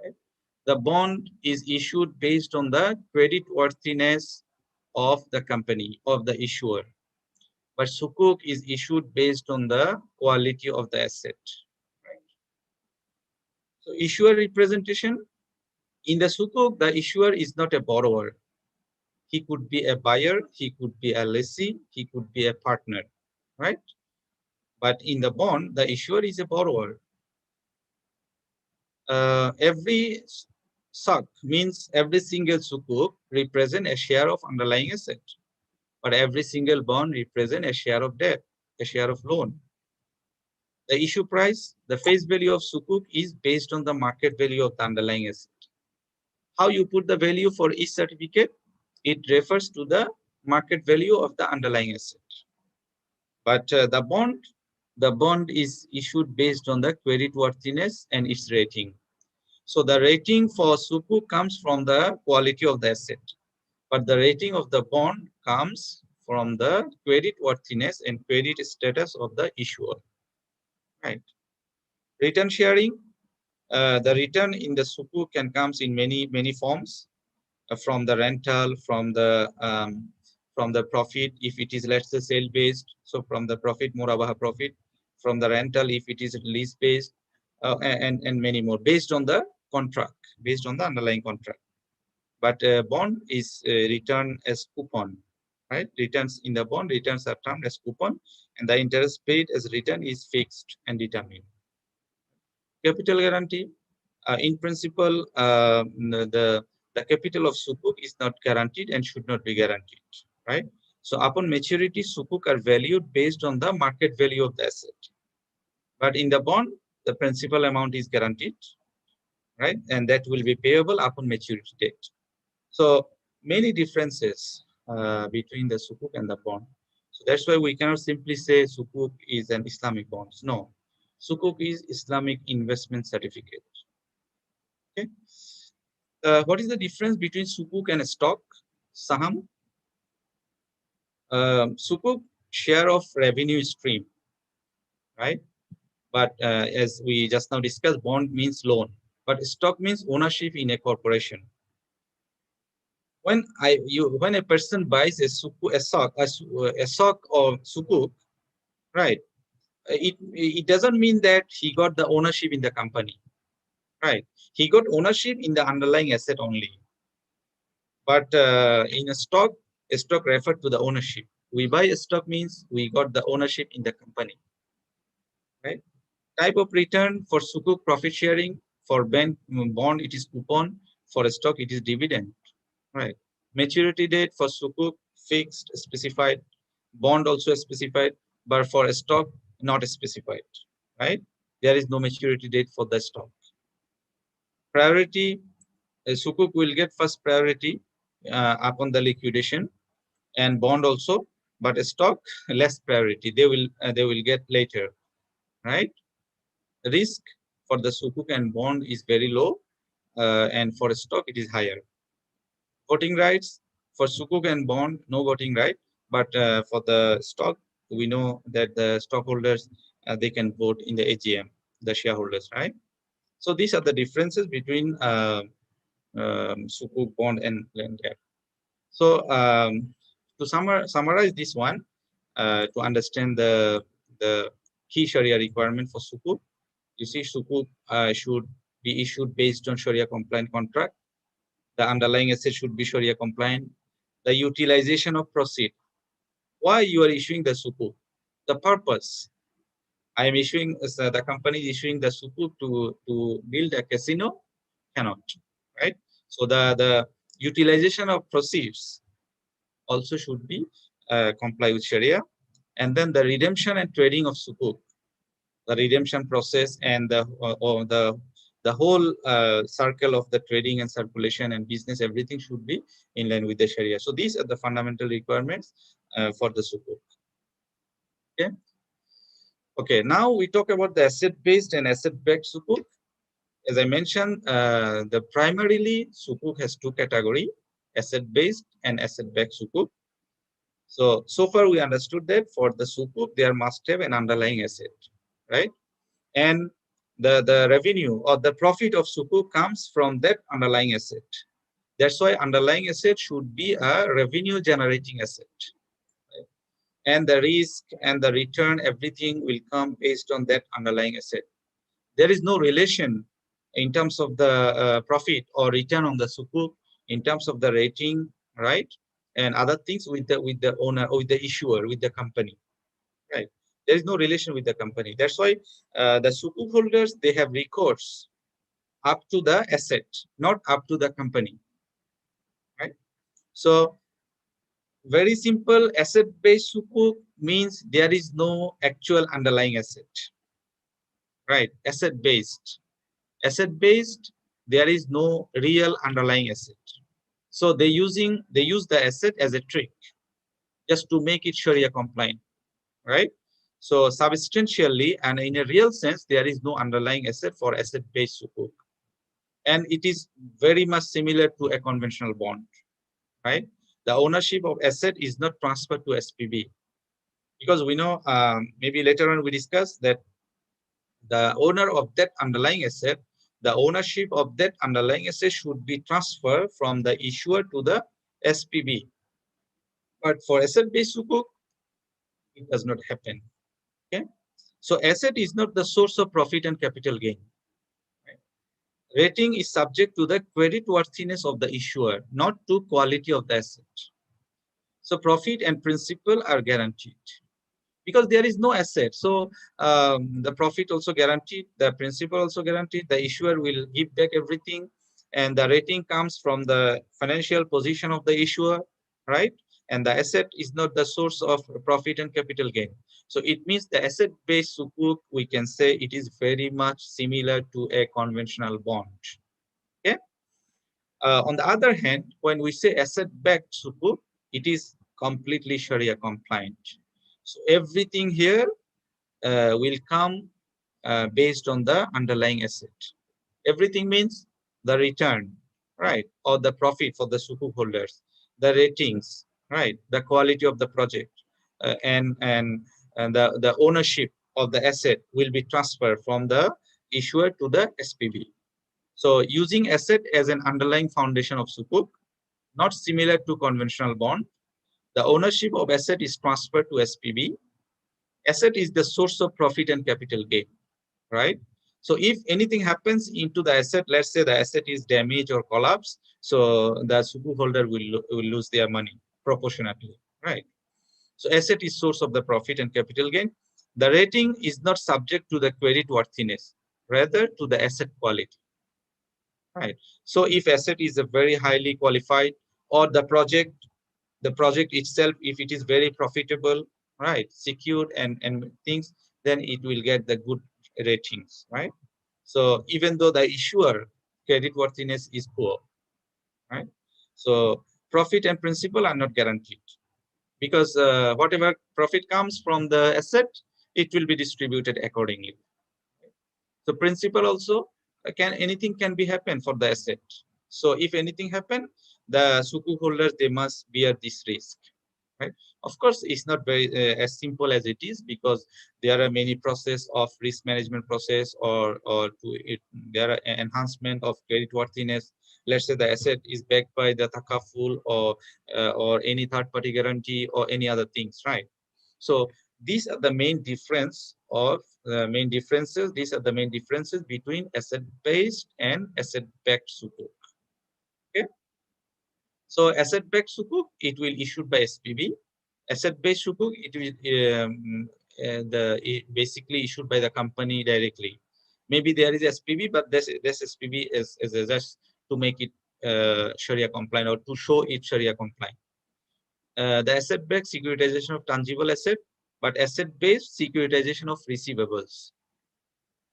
Speaker 2: Right? The bond is issued based on the credit worthiness of the company, of the issuer. But sukuk is issued based on the quality of the asset. Right? So issuer representation, in the sukuk, the issuer is not a borrower. He could be a buyer, he could be a lessee, he could be a partner, right? But in the bond, the issuer is a borrower. Every SUK means every single sukuk represent a share of underlying asset, but every single bond represent a share of debt, a share of loan. The issue price, the face value of sukuk is based on the market value of the underlying asset. How you put the value for each certificate? It refers to the market value of the underlying asset. But the bond is issued based on the credit worthiness and its rating. So the rating for sukuk comes from the quality of the asset, but the rating of the bond comes from the credit worthiness and credit status of the issuer. Right. Return sharing. The return in the sukuk can comes in many forms, from the rental, from the profit if it is, let's say, sale based, so from the profit, murabaha profit, from the rental if it is lease based, and many more based on the contract, based on the underlying contract. But bond is returned as coupon, right? Returns in the bond, returns are termed as coupon, and the interest paid as return is fixed and determined. Capital guarantee. In principle, the capital of sukuk is not guaranteed and should not be guaranteed, right? So upon maturity, sukuk are valued based on the market value of the asset. But in the bond, the principal amount is guaranteed, right? And that will be payable upon maturity date. So many differences between the sukuk and the bond. So that's why we cannot simply say sukuk is an Islamic bond. No, sukuk is Islamic investment certificate. Okay. What is the difference between sukuk and stock? Saham. Sukuk, share of revenue stream, right? But as we just now discussed, bond means loan, but stock means ownership in a corporation. When a person buys a stock or sukuk, right? It doesn't mean that he got the ownership in the company, right? He got ownership in the underlying asset only. But in a stock referred to the ownership. We buy a stock means we got the ownership in the company, right? Type of return for sukuk, profit sharing. For bond, it is coupon. For a stock, it is dividend, right? Maturity date for sukuk, fixed, specified. Bond also specified, but for a stock, not specified, right? There is no maturity date for the stock. Priority, sukuk will get first priority upon the liquidation, and bond also, but a stock less priority. They will get later, right? Risk for the sukuk and bond is very low, and for a stock it is higher. Voting rights for sukuk and bond, no voting right, but for the stock, we know that the stockholders they can vote in the AGM, the shareholders, right? So these are the differences between sukuk, bond, and land gap. So to summarize this one, to understand the key Sharia requirement for sukuk, you see, sukuk should be issued based on Sharia compliant contract. The underlying asset should be Sharia compliant. The utilization of proceed. Why you are issuing the sukuk? The purpose. I am issuing, the company is issuing the sukuk to build a casino? Cannot, right? So the utilization of proceeds also should be comply with Sharia. And then the redemption and trading of sukuk, the redemption process, and the whole circle of the trading and circulation and business, everything should be in line with the Sharia. So these are the fundamental requirements for the sukuk. Okay. Okay. Now we talk about the asset-based and asset-backed sukuk. As I mentioned, the primarily sukuk has two categories: asset-based and asset-backed sukuk. So far we understood that for the sukuk, there must have an underlying asset, right? And the revenue or the profit of sukuk comes from that underlying asset. That's why underlying asset should be a revenue generating asset. Right? And the risk and the return, everything will come based on that underlying asset. There is no relation in terms of the profit or return on the sukuk, in terms of the rating, right? And other things with the owner, or with the issuer, with the company, right? There is no relation with the company. That's why the sukuk holders, they have recourse up to the asset, not up to the company, right? So very simple, asset-based sukuk means there is no actual underlying asset, right? Asset-based. Asset-based, there is no real underlying asset. So they use the asset as a trick just to make it Sharia compliant, right? So substantially and in a real sense, there is no underlying asset for asset-based sukuk. And it is very much similar to a conventional bond, right? The ownership of asset is not transferred to SPV because we know maybe later on we discuss that the owner of that underlying asset, the ownership of that underlying asset should be transferred from the issuer to the SPV. But for asset-based sukuk, it does not happen. Okay, so asset is not the source of profit and capital gain. Right? Rating is subject to the credit worthiness of the issuer, not to quality of the asset. So profit and principal are guaranteed because there is no asset. So the profit also guaranteed, the principal also guaranteed, the issuer will give back everything, and the rating comes from the financial position of the issuer, right? And the asset is not the source of profit and capital gain. So it means the asset-based sukuk, we can say it is very much similar to a conventional bond. Okay. On the other hand, when we say asset-backed sukuk, it is completely Sharia compliant. So everything here will come based on the underlying asset. Everything means the return, right, or the profit for the sukuk holders, the ratings, right, the quality of the project, and the ownership of the asset will be transferred from the issuer to the SPV. So using asset as an underlying foundation of sukuk, not similar to conventional bond, the ownership of asset is transferred to SPV. Asset is the source of profit and capital gain, right? So if anything happens into the asset, let's say the asset is damaged or collapse, so the sukuk holder will lose their money proportionately, right? So asset is source of the profit and capital gain. The rating is not subject to the credit worthiness, rather to the asset quality, right? So if asset is a very highly qualified, or the project itself, if it is very profitable, right, secured and things, then it will get the good ratings, right? So even though the issuer credit worthiness is poor, right? So profit and principal are not guaranteed because whatever profit comes from the asset, it will be distributed accordingly. So principal also anything can be happen for the asset. So if anything happen, the sukuk holders, they must bear this risk, right? Of course, it's not very as simple as it is because there are many process of risk management process or there are enhancement of credit worthiness. Let's say the asset is backed by the takaful or any third party guarantee or any other things, right? So these are the main difference of main differences. These are the main differences between asset-based and asset-backed sukuk. Okay. So asset-backed sukuk, it will issued by SPV. Asset-based sukuk, it will basically issued by the company directly. Maybe there is SPV, but this SPV is just to make it Sharia compliant or to show it Sharia compliant. The asset-backed securitization of tangible asset, but asset-based securitization of receivables.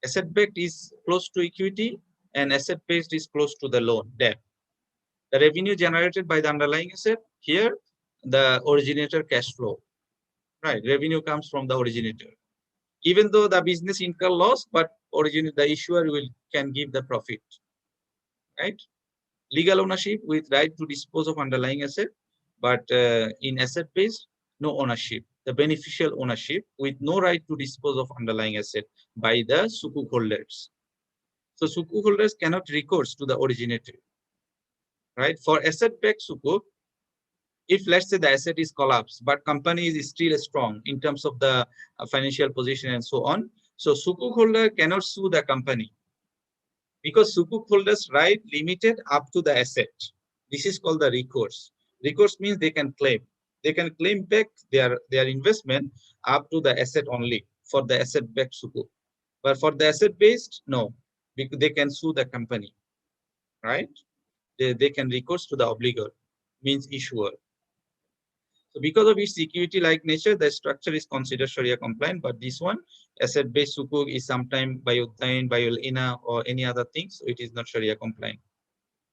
Speaker 2: Asset-backed is close to equity, and asset-based is close to the loan, debt. The revenue generated by the underlying asset, here, the originator cash flow, right? Revenue comes from the originator. Even though the business incur loss, but the issuer can give the profit, right? Legal ownership with right to dispose of underlying asset, but in asset-based, no ownership. The beneficial ownership with no right to dispose of underlying asset by the sukuk holders. So sukuk holders cannot recourse to the originator, right? For asset-backed sukuk, if let's say the asset is collapsed, but company is still strong in terms of the financial position and so on, so sukuk holder cannot sue the company because sukuk holders right limited up to the asset. This is called the recourse. Recourse means they can claim. They can claim back their investment up to the asset only for the asset-backed sukuk. But for the asset-based, no. because they can sue the company, right? They can recourse to the obligor, means issuer. So because of its security-like nature, the structure is considered Sharia compliant. But this one, asset-based sukuk, is sometimes by Utain, by ina, or any other things, so it is not Sharia compliant.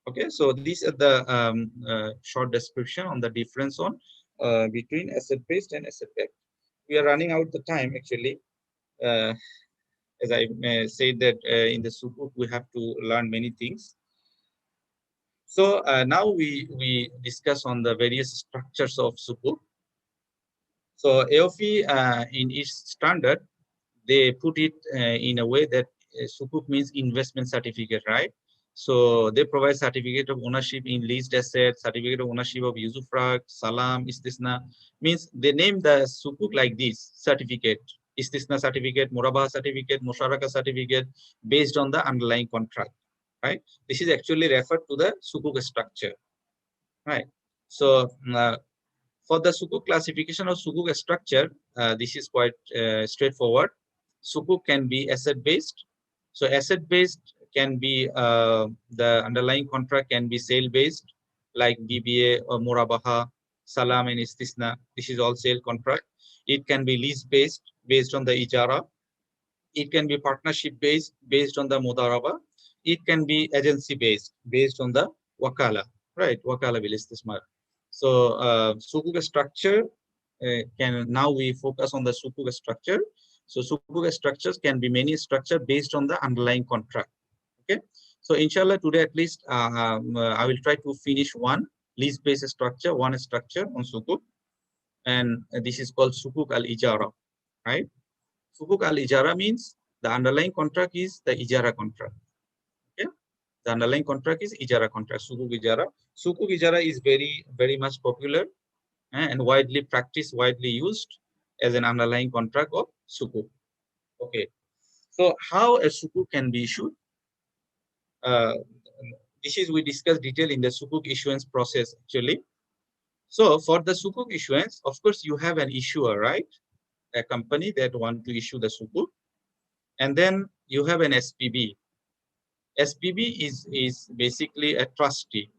Speaker 2: Okay, so these are the short description on the difference on between asset-based and asset-backed. We are running out the time actually. Uh, as I said that in the sukuk we have to learn many things. So now we discuss on the various structures of sukuk. So AOFI in its standard, they put it in a way that sukuk means investment certificate, right? So they provide certificate of ownership in leased assets, certificate of ownership of usufruct, salam, istisna. Means they name the sukuk like this certificate, istisna certificate, murabaha certificate, musharaka certificate, based on the underlying contract, right? This is actually referred to the sukuk structure, right? So for the sukuk classification of sukuk structure, this is quite straightforward. Sukuk can be asset-based. So asset-based can be the underlying contract can be sale-based, like DBA or Murabaha, Salam and Istisna. This is all sale contract. It can be lease-based, based on the Ijara. It can be partnership-based, based on the Mudaraba. It can be agency-based, based on the Wakala, right? Wakala bil Istismar. So sukuk structure can now we focus on the sukuk structure. So sukuk structures can be many structure based on the underlying contract. Okay. So inshallah today at least I will try to finish one lease-based structure, one structure on sukuk, and this is called sukuk al-ijara, right? Sukuk al-ijara means the underlying contract is the ijara contract. Okay. The underlying contract is ijara contract, sukuk ijara. Sukuk ijara is very much popular and widely practiced, widely used as an underlying contract of sukuk. Okay, so how a sukuk can be issued? Uh, this is we discussed detail in the sukuk issuance process actually. So for the sukuk issuance, of course, you have an issuer, right? A company that want to issue the sukuk, and then you have an SPB. SPB is basically a trustee.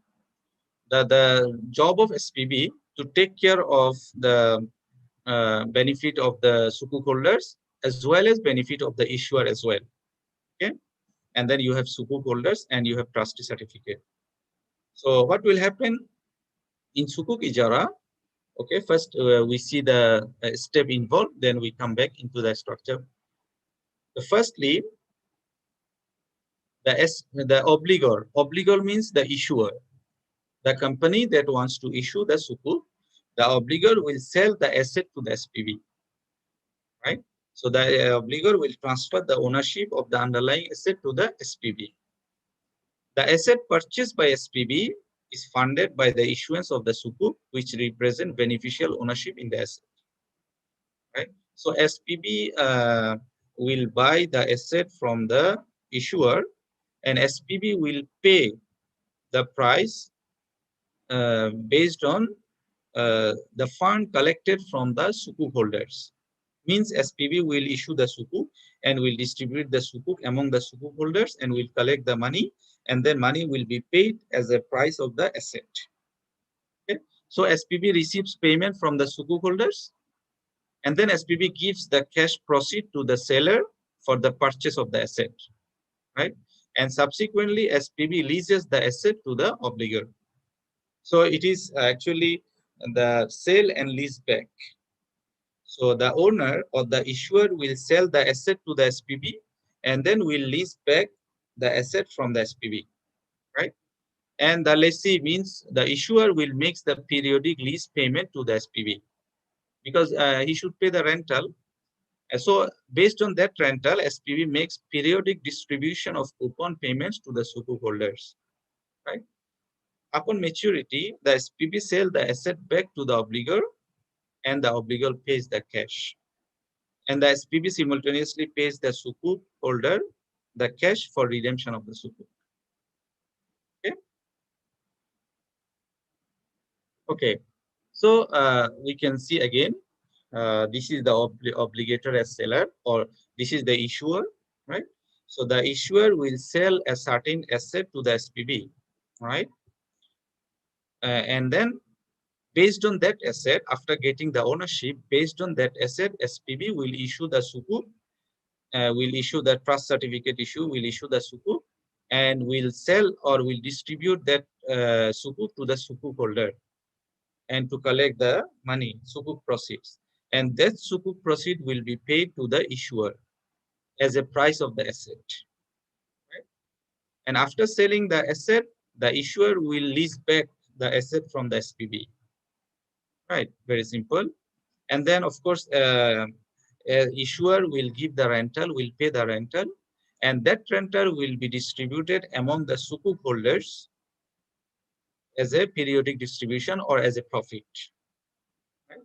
Speaker 2: The job of SPB to take care of the benefit of the sukuk holders as well as benefit of the issuer as well. Okay, and then you have sukuk holders and you have trustee certificate. So what will happen in sukuk ijara? Okay, first we see the step involved, then we come back into the structure. Firstly, the obligor. Obligor means the issuer, the company that wants to issue the sukuk. The obligor will sell the asset to the SPV, right? So the obligor will transfer the ownership of the underlying asset to the SPV. The asset purchased by SPV is funded by the issuance of the sukuk, which represent beneficial ownership in the asset, right? So SPV will buy the asset from the issuer, and SPV will pay the price based on the fund collected from the sukuk holders. Means SPV will issue the sukuk and will distribute the sukuk among the sukuk holders and will collect the money, and then money will be paid as a price of the asset. Okay? So SPV receives payment from the sukuk holders, and then SPV gives the cash proceed to the seller for the purchase of the asset, right? And subsequently SPV leases the asset to the obligor. So it is actually the sale and lease back. So the owner or the issuer will sell the asset to the SPV and then will lease back the asset from the SPV, right? And the lessee means the issuer will make the periodic lease payment to the SPV because he should pay the rental. So based on that rental, SPV makes periodic distribution of coupon payments to the sukuk holders, right? Upon maturity, the SPV sell the asset back to the obligor and the obligor pays the cash. And the SPV simultaneously pays the sukuk holder the cash for redemption of the sukuk. Okay. Okay. So we can see again, this is the obligator as seller, or this is the issuer, right? So the issuer will sell a certain asset to the SPV, right? And then based on that asset, after getting the ownership, based on that asset, SPV will issue the sukuk, will issue the trust certificate issue, will issue the sukuk, and will sell or will distribute that sukuk to the sukuk holder and to collect the money, sukuk proceeds. And that sukuk proceed will be paid to the issuer as a price of the asset. Right? And after selling the asset, the issuer will lease back the asset from the SPV. Right? Very simple. And then, of course, issuer will give the rental, will pay the rental, and that rental will be distributed among the sukuk holders as a periodic distribution or as a profit. Right?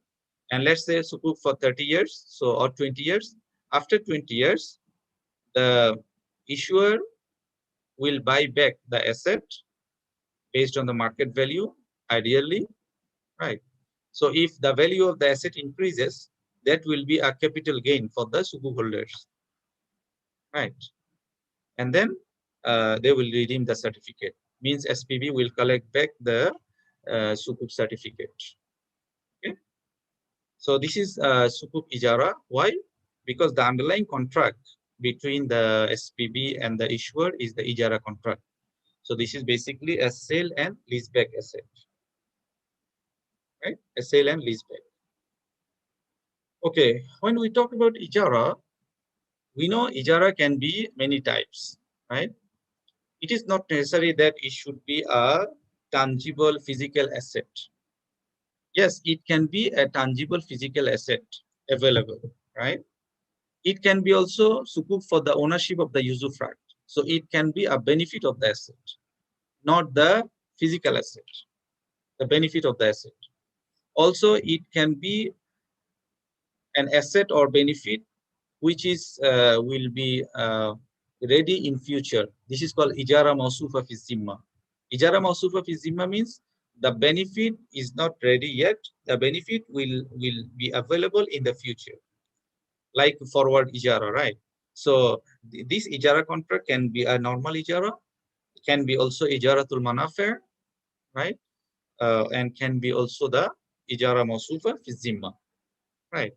Speaker 2: And let's say sukuk for 30 years, so or 20 years. After 20 years, the issuer will buy back the asset based on the market value, ideally, right? So if the value of the asset increases, that will be a capital gain for the sukuk holders, right? And then they will redeem the certificate. Means SPV will collect back the sukuk certificate. Okay. So this is sukuk ijara. Why? Because the underlying contract between the SPV and the issuer is the ijara contract. So this is basically a sale and leaseback asset, right? A sale and leaseback. Okay, when we talk about ijara, we know ijara can be many types, right? It is not necessary that it should be a tangible physical asset. Yes, it can be a tangible physical asset available, right? It can be also sukuk for the ownership of the usufruct. So it can be a benefit of the asset, not the physical asset, the benefit of the asset. Also, it can be an asset or benefit which is will be ready in future. This is called ijara mausufa fi zimma. Ijara mausufa fi zimma means the benefit is not ready yet. The benefit will be available in the future, like forward ijara, right? So this ijara contract can be a normal ijara, can be also ijaratul manafi', right? And can be also the ijara mausufa fi zimma, right?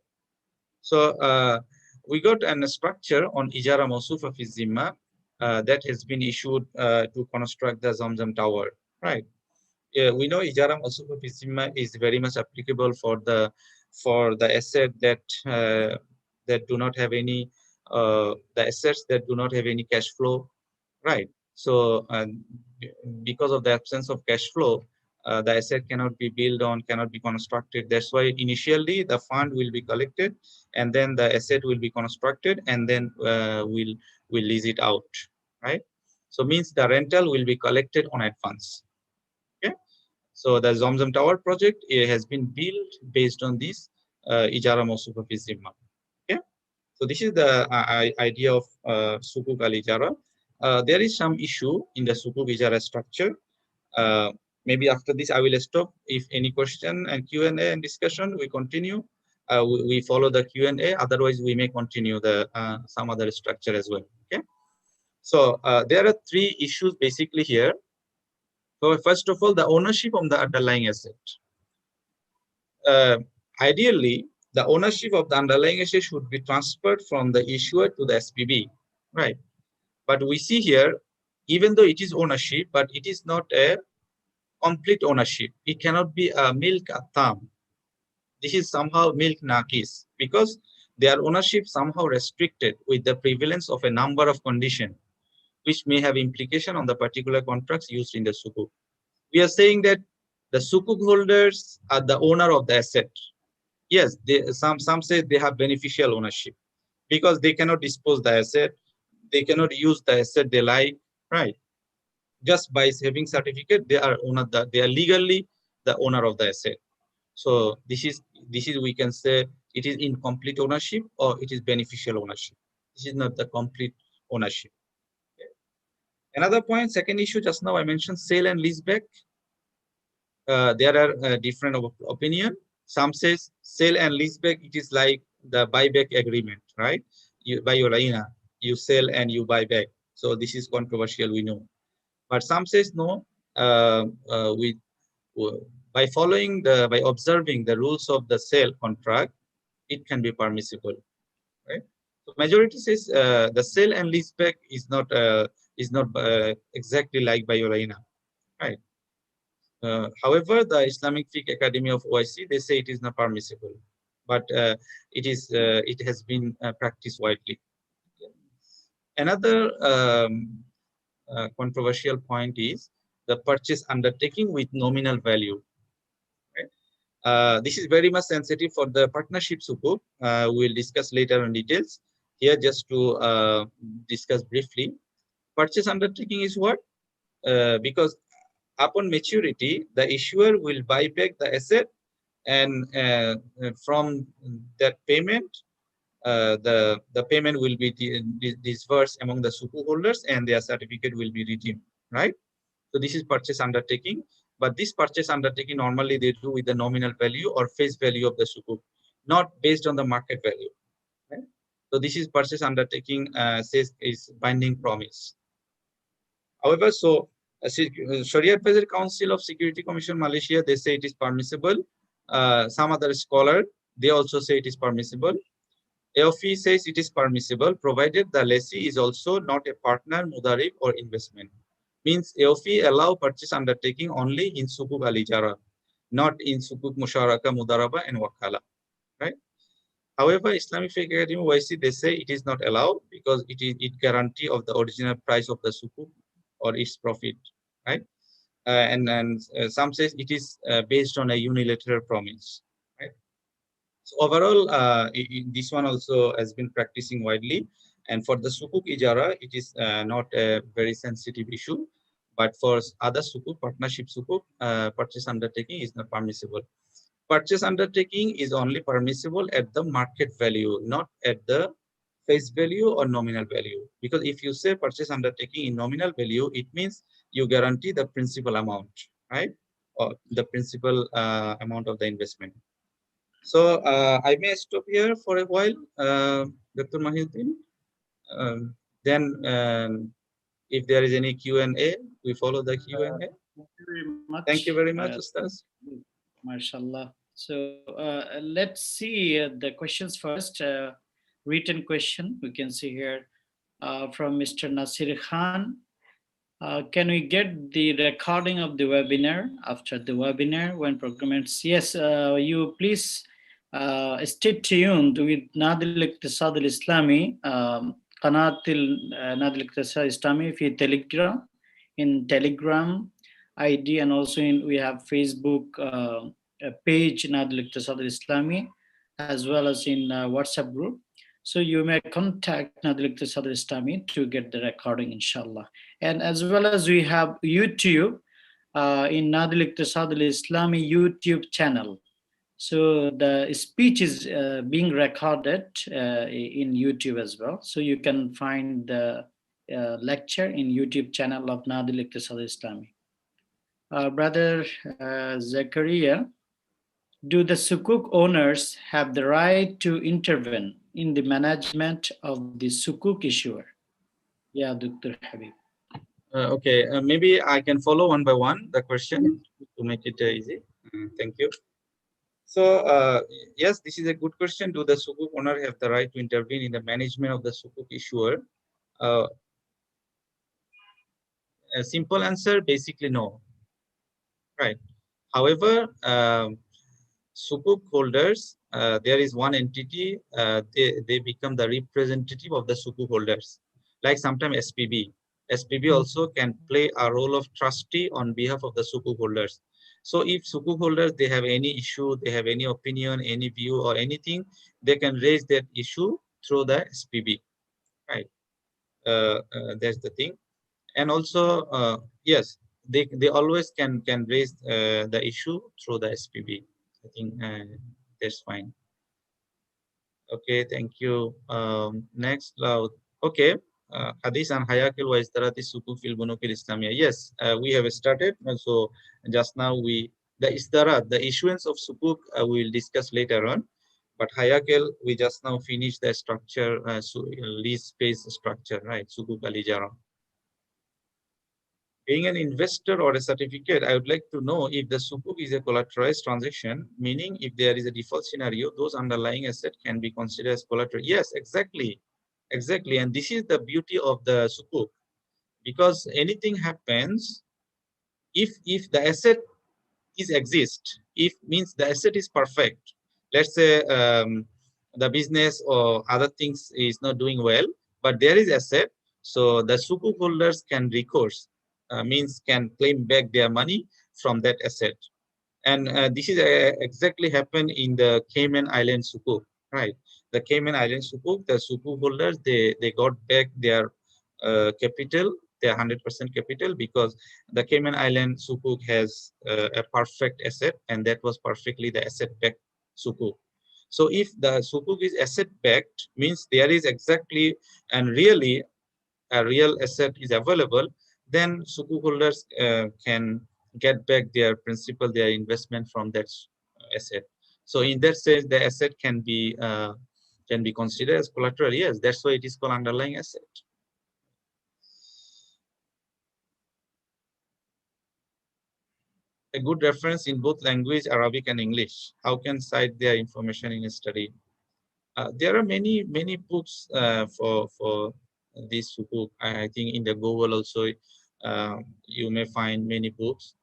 Speaker 2: So we got a structure on Ijara Mausufa fi Zimma that has been issued to construct the Zamzam Tower, right? We know Ijara Mausufa fi Zimma is very much applicable for the asset that do not have any the assets that do not have any cash flow, right? So because of the absence of cash flow, the asset cannot be built on, cannot be constructed. That's why initially the fund will be collected, and then the asset will be constructed, and then we'll lease it out, right? So means the rental will be collected on advance. Okay. So the Zamzam Tower project has been built based on this Ijara Mausufa fi Zimma. Okay. So this is the idea of sukuk al ijara. There is some issue in the sukuk ijara structure. Maybe after this I will stop. If any question and Q&A and discussion, we continue. We follow the Q&A. Otherwise, we may continue the some other structure as well. Okay. So there are three issues basically here. So first of all, the ownership of the underlying asset. Ideally, the ownership of the underlying asset should be transferred from the issuer to the SPV, right? But we see here, even though it is ownership, but it is not a complete ownership. It cannot be a milk atam. This is somehow milk nakis because their ownership somehow restricted with the prevalence of a number of conditions, which may have implication on the particular contracts used in the sukuk. We are saying that the sukuk holders are the owner of the asset. Yes, some say they have beneficial ownership because they cannot dispose the asset, they cannot use the asset they like, right? Just by having certificate, they are they are legally the owner of the asset. So this is we can say it is incomplete ownership or it is beneficial ownership. This is not the complete ownership. Okay. Another point, second issue, just now I mentioned sale and leaseback. There are different opinion. Some says sale and leaseback, it is like the buyback agreement, right? You buy your ina. you sell and you buy back. So this is controversial, we know. But some says no. We by following by observing the rules of the sale contract, it can be permissible, right? So majority says the sale and leaseback is not exactly like by Yoraina, right? However, the Islamic Fiqh Academy of OIC, they say it is not permissible, but it has been practiced widely. Another controversial point is the purchase undertaking with nominal value. Right? This is very much sensitive for the partnership sukuk. We'll discuss later on details. Here, just to discuss briefly, purchase undertaking is what? Because upon maturity, the issuer will buy back the asset, and from that payment, the payment will be disbursed among the sukuk holders, and their certificate will be redeemed. Right. So this is purchase undertaking. But this purchase undertaking normally they do with the nominal value or face value of the sukuk, not based on the market value. Right? So this is purchase undertaking says is binding promise. However, so Sharia Advisory Council of Security Commission Malaysia, they say it is permissible. Some other scholar, they also say it is permissible. AOFI says it is permissible provided the lessee is also not a partner, mudarib, or investment. Means AOFI allow purchase undertaking only in sukuk al-ijara, not in sukuk musharaka, mudaraba, and wakala. Right? However, Islamic Fiqh Academy YC, they say it is not allowed because it guarantee of the original price of the sukuk or its profit, right? And some says it is based on a unilateral promise, right? So overall, this one also has been practicing widely. And for the sukuk ijara, it is not a very sensitive issue. But for other sukuk, partnership sukuk, purchase undertaking is not permissible. Purchase undertaking is only permissible at the market value, not at the face value or nominal value. Because if you say purchase undertaking in nominal value, it means you guarantee the principal amount, right? Or the principal amount of the investment. So I may stop here for a while, Dr. Mahiuddin. Then if there is any Q&A, we follow the Q&A.
Speaker 1: Thank you very much.
Speaker 2: Thank you very much, Ustaz.
Speaker 1: MashaAllah. So let's see the questions first. Written question we can see here from Mr. Nasir Khan. Can we get the recording of the webinar after the webinar when program ends? Yes, you please stay tuned with Nadil Iqtisad al-Islami, Qanatil Nadil Iqtisad al-Islami في Telegram, in Telegram ID, and also we have Facebook page Nadil Iqtisad al-Islami, as well as in WhatsApp group. So you may contact Nadil Iqtisad al-Islami to get the recording, inshallah. And as well as we have YouTube in Nadil Iqtisad al-Islami YouTube channel. So the speech is being recorded in YouTube as well. So you can find the lecture in YouTube channel of Nadil Iqtisad al-Islami. Brother Zakaria, do the sukuk owners have the right to intervene in the management of the sukuk issuer? Yeah, Dr. Habib.
Speaker 2: Okay, maybe I can follow one by one the question to make it easy. Thank you. So, yes, this is a good question. Do the sukuk owner have the right to intervene in the management of the sukuk issuer? A simple answer, basically no. Right. However, sukuk holders, there is one entity, they become the representative of the sukuk holders, like sometimes SPB. SPB also can play a role of trustee on behalf of the sukuk holders. So if sukuk holders, they have any issue, they have any opinion, any view or anything, they can raise that issue through the SPB, right? That's the thing. And also, yes, they always can raise the issue through the SPB. I think that's fine. Okay, thank you. Next, okay. Hadith and Hayakil wa Istarati Sukuk fil Bunukil Islamiyah. Yes, we have started. So just now the Istarat, the issuance of Sukuk, we will discuss later on. But hierarchical, we just now finished the structure, lease space structure, right? Sukuk alijara. Being an investor or a certificate, I would like to know if the sukuk is a collateralized transaction, meaning if there is a default scenario, those underlying assets can be considered as collateral. Yes, exactly. Exactly. And this is the beauty of the sukuk, because anything happens, if the asset is exist, if means the asset is perfect. Let's say the business or other things is not doing well, but there is asset, so the sukuk holders can recourse, means can claim back their money from that asset. And this is exactly happened in the Cayman Island sukuk, right? The Cayman Island sukuk, the sukuk holders, they got back their capital, their 100% capital, because the Cayman Island sukuk has a perfect asset, and that was perfectly the asset backed sukuk. So if the sukuk is asset backed, means there is exactly and really a real asset is available, then sukuk holders can get back their principal, their investment from that asset. So in that sense, the asset can be considered as collateral. Yes, that's why it is called underlying asset. A good reference in both language, Arabic and English. How can cite their information in a study? There are many books for this sukuk. I think in the Google also you may find many books.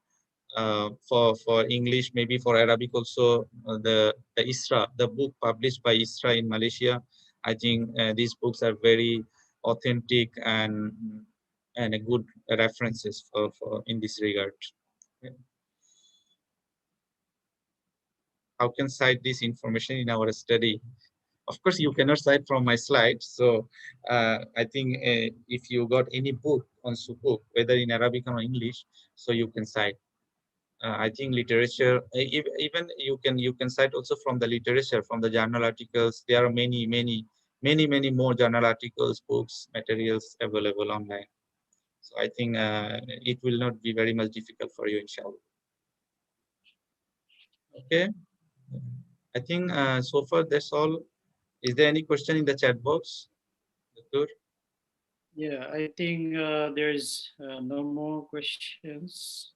Speaker 2: For English, maybe for Arabic also, the ISRA, the book published by ISRA in Malaysia. I think these books are very authentic and a good references for in this regard. How can cite this information in our study? Of course, you cannot cite from my slides. So I think if you got any book on sukuk, whether in Arabic or English, so you can cite. I think literature, even you can cite also from the literature, from the journal articles. There are many more journal articles, books, materials available online. So I think it will not be very much difficult for you, inshallah. Okay. I think so far that's all. Is there any question in the chat box? Doctor?
Speaker 1: Yeah, I think there's no more questions.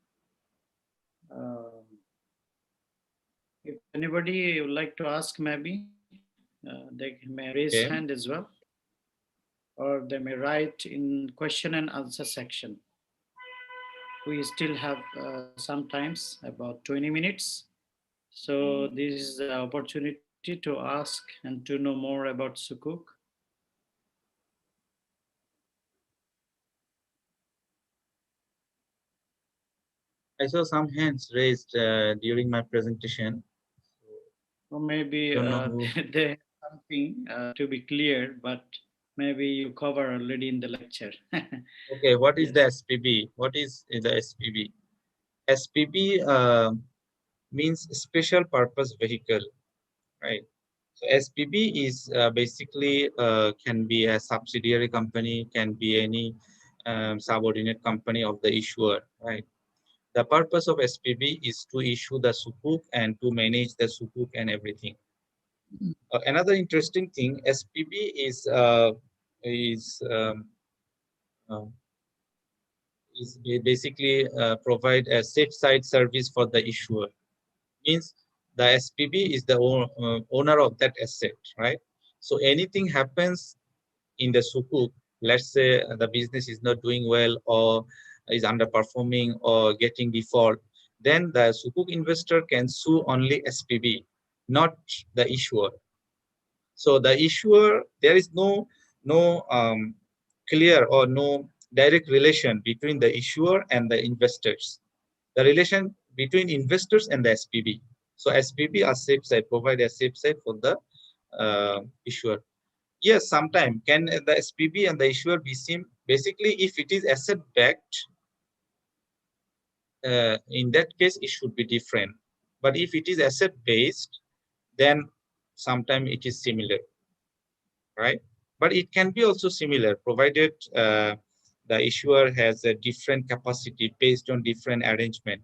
Speaker 1: Um, if anybody would like to ask, maybe they may raise hand
Speaker 2: Okay.
Speaker 1: as well, or they may write in question and answer section. We still have sometimes about 20 minutes. So this is the opportunity to ask and to know more about sukuk.
Speaker 2: I saw some hands raised during my presentation.
Speaker 1: Or
Speaker 2: I
Speaker 1: maybe
Speaker 2: don't know who.
Speaker 1: they have something to be clear, but maybe you cover already in the lecture.
Speaker 2: Okay, what is the
Speaker 1: Yes.
Speaker 2: SPB? What is the SPB? SPB means special purpose vehicle, right? So SPB is basically can be a subsidiary company, can be any subordinate company of the issuer, right? The purpose of SPB is to issue the sukuk and to manage the sukuk and everything. Another interesting thing, SPB is uh, basically provide a safe side service for the issuer. Means the SPB is the owner of that asset, right? So anything happens in the sukuk, let's say the business is not doing well or is underperforming or getting default, then the sukuk investor can sue only SPB, not the issuer. So the issuer, there is no clear or no direct relation between the issuer and the investors. The relation between investors and the SPB. So SPB are safe side, provide a safe side for the issuer. Yes, sometimes can the SPB and the issuer be seen? Basically, if it is asset backed, in that case it should be different. But if it is asset based, then sometimes it is similar, right? But it can be also similar, provided the issuer has a different capacity based on different arrangement.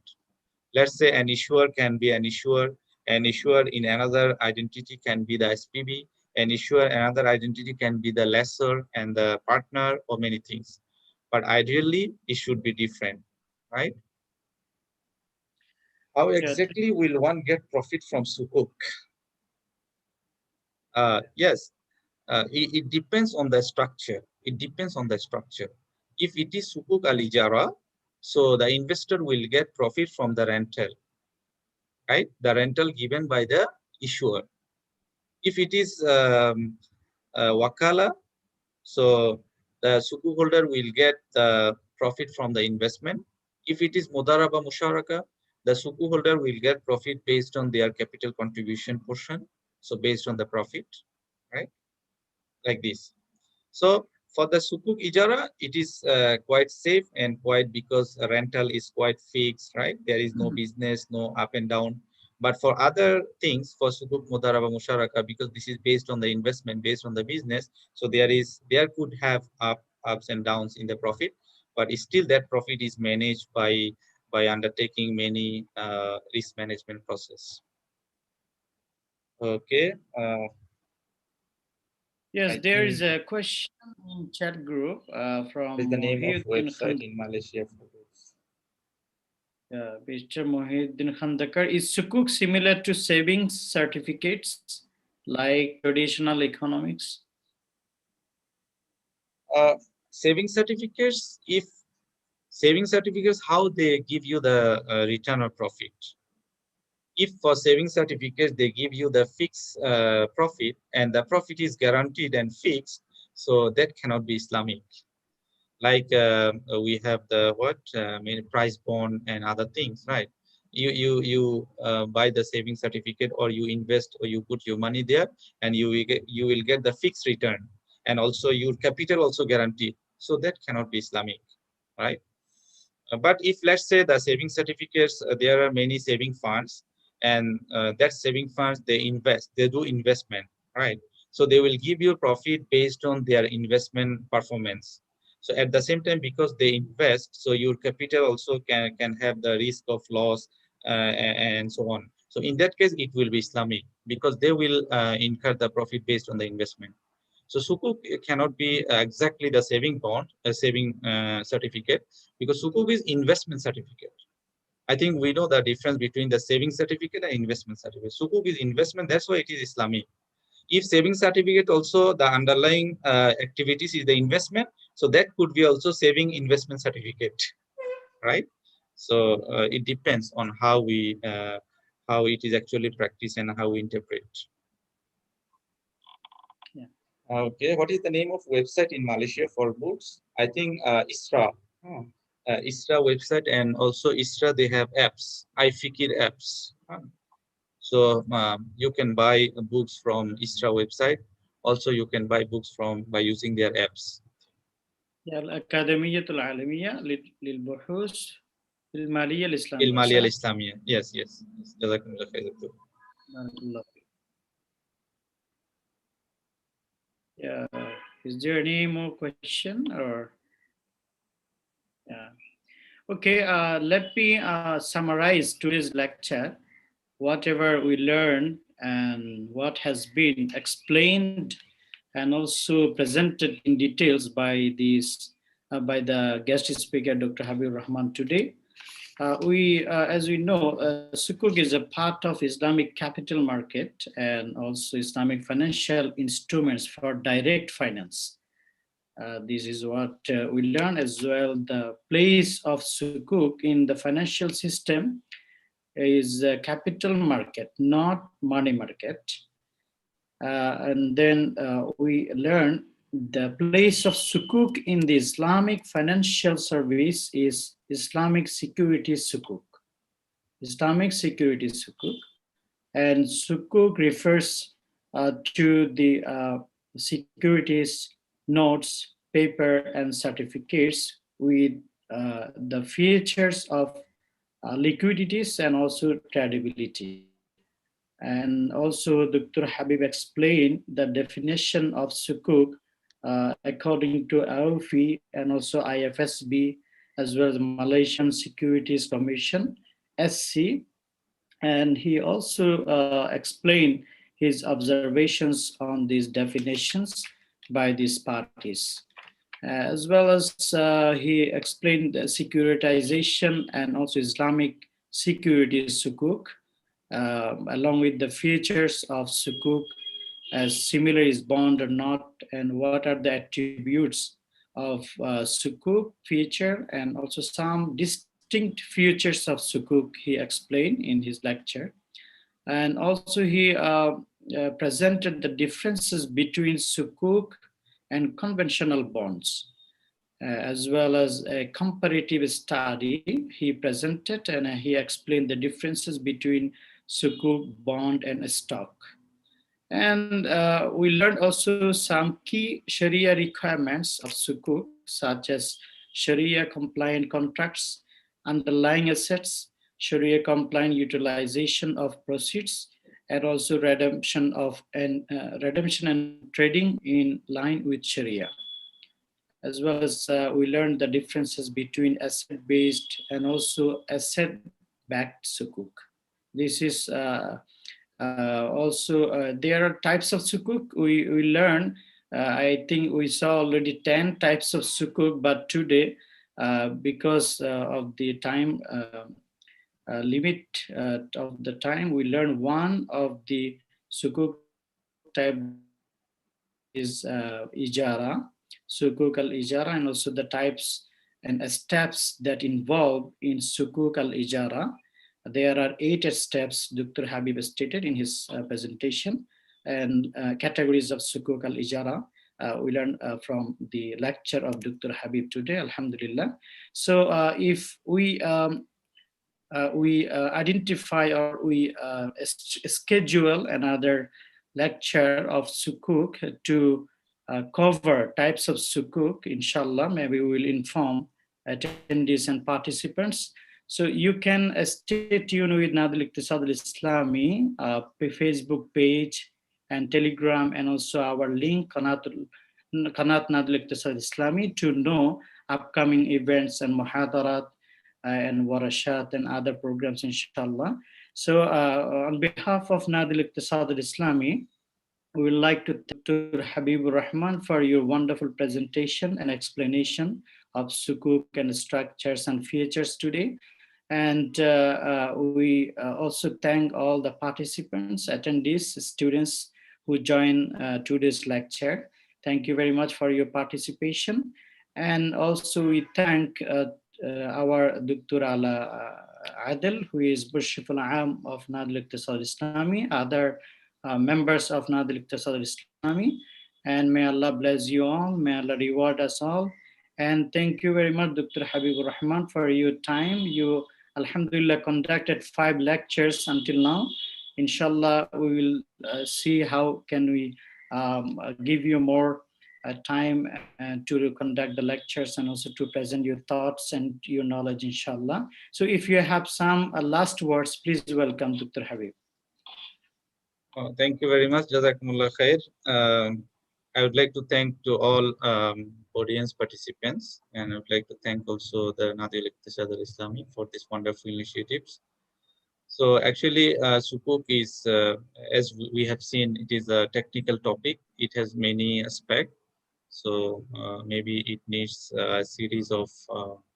Speaker 2: Let's say an issuer can be an issuer An issuer in another identity can be the SPV. An issuer another identity can be the lessor and the partner or many things. But ideally, it should be different, right? How
Speaker 1: Yeah.
Speaker 2: exactly will one get profit from sukuk? Yes, it depends on the structure. It depends on the structure. If it is sukuk al-ijara, so the investor will get profit from the rental, right? The rental given by the issuer. If it is wakala, so the sukuk holder will get the profit from the investment. If it is mudaraba musharaka, the sukuk holder will get profit based on their capital contribution portion. So based on the profit, right? Like this. So for the sukuk ijara, it is quite safe and quite because rental is quite fixed, right? There is no business, no up and down. But for other things, for sukuk mudaraba musharaka, because this is based on the investment, based on the business, so there could have ups and downs in the profit, but still that profit is managed by undertaking many risk management process. Okay,
Speaker 1: Yes,
Speaker 2: I
Speaker 1: there is
Speaker 2: think
Speaker 1: a question in chat group
Speaker 2: what is
Speaker 1: from
Speaker 2: the name of
Speaker 1: Mohiuddin
Speaker 2: website in Malaysia for this?
Speaker 1: Mr. Mohiuddin Khandakar. Is sukuk similar to savings certificates like traditional economics?
Speaker 2: uh, Saving certificates, if saving certificates, how they give you the return or profit. If for saving certificates they give you the fixed profit and the profit is guaranteed and fixed, so that cannot be Islamic. Like we have the what price bond and other things, right? You buy the saving certificate or you invest or you put your money there and you will get the fixed return and also your capital also guaranteed. So that cannot be Islamic, right? But if let's say the saving certificates, there are many saving funds, and that saving funds they do investment, right? So they will give you profit based on their investment performance. So at the same time, because they invest, so your capital also can have the risk of loss and so on. So in that case, it will be Islamic because they will incur the profit based on the investment. So sukuk cannot be exactly the saving bond, a saving certificate, because sukuk is investment certificate. I think we know the difference between the saving certificate and investment certificate. Sukuk is investment, that's why it is Islamic. If saving certificate also the underlying activities is the investment, so that could be also saving investment certificate, right? So it depends on how it is actually practiced and how we interpret.
Speaker 1: Yeah.
Speaker 2: Okay, what is the name of website in Malaysia for books? I think ISRA. Oh. ISRA website and also ISRA they have apps, iFikir apps. So you can buy books from ISRA website. Also, you can buy books from by using their apps.
Speaker 1: الأكاديمية العالمية للبحوث المالية الإسلامية
Speaker 2: Ilmali al
Speaker 1: صح؟
Speaker 2: Islamia. Yes, yes. Jazakumullah khair.
Speaker 1: بارك الله فيك. Yeah. Is there any more question or yeah? Okay. Let me summarize today's lecture. Whatever we learned and what has been explained and also presented in details by by the guest speaker Dr. Habib Rahman today. As we know, Sukuk is a part of Islamic capital market and also Islamic financial instruments for direct finance. This is what we learn as well. The place of Sukuk in the financial system is a capital market, not money market. And then we learn the place of sukuk in the Islamic financial service is Islamic securities sukuk. Islamic securities sukuk. And sukuk refers to the securities, notes, paper, and certificates with the features of liquidities and also tradability. And also, Dr. Habib explained the definition of sukuk according to AUFI and also IFSB, as well as Malaysian Securities Commission, SC. And he also explained his observations on these definitions by these parties, as well as he explained the securitization and also Islamic securities sukuk, along with the features of sukuk, as similar is bond or not, and what are the attributes of sukuk feature, and also some distinct features of sukuk he explained in his lecture. And also he presented the differences between sukuk and conventional bonds, as well as a comparative study he presented, and he explained the differences between sukuk, bond, and stock. And we learned also some key Sharia requirements of sukuk, such as Sharia compliant contracts, underlying assets, Sharia compliant utilization of proceeds, and also redemption and trading in line with Sharia. As well as we learned the differences between asset-based and also asset-backed sukuk. This is also there are types of sukuk we learn. I think we saw already 10 types of sukuk, but today, because of the time limit of the time, we learn one of the sukuk type, that is ijara, sukuk al ijara, and also the types and steps that involve in sukuk al ijara. There are 8 steps Dr. Habib stated in his presentation, and categories of sukuk al ijara. We learned from the lecture of Dr. Habib today, Alhamdulillah. So if we identify, or we schedule another lecture of sukuk to cover types of sukuk, inshallah, maybe we will inform attendees and participants. So you can stay tuned with Nadal Iqtisad al-Islami Facebook page and Telegram, and also our link, Qanat Nadal Iqtisad al-Islami, to know upcoming events and muhadarat and warashat and other programs, inshallah. So on behalf of Nadal Iqtisad al-Islami, we would like to thank Dr. Habibur Rahman for your wonderful presentation and explanation of sukuk and structures and features today. And we also thank all the participants, attendees, students who join today's lecture. Thank you very much for your participation. And also we thank our Dr. Ala Adel, who is Burshiful Am of Nadal Iqtisad Islami, other members of Nadal Iqtisad Islami. And may Allah bless you all. May Allah reward us all. And thank you very much, Dr. Habibur Rahman, for your time. You, Alhamdulillah, conducted 5 lectures until now. Inshallah, we will see how can we give you more time to conduct the lectures, and also to present your thoughts and your knowledge, inshallah. So if you have some last words, please welcome Dr. Habib.
Speaker 2: Thank you very much. Jazakumullah khair. I would like to thank to all audience participants, and I would like to thank also the Nadil Iqtisad al-Islami for these wonderful initiatives. So actually, sukuk is, as we have seen, it is a technical topic. It has many aspects. So maybe it needs a series of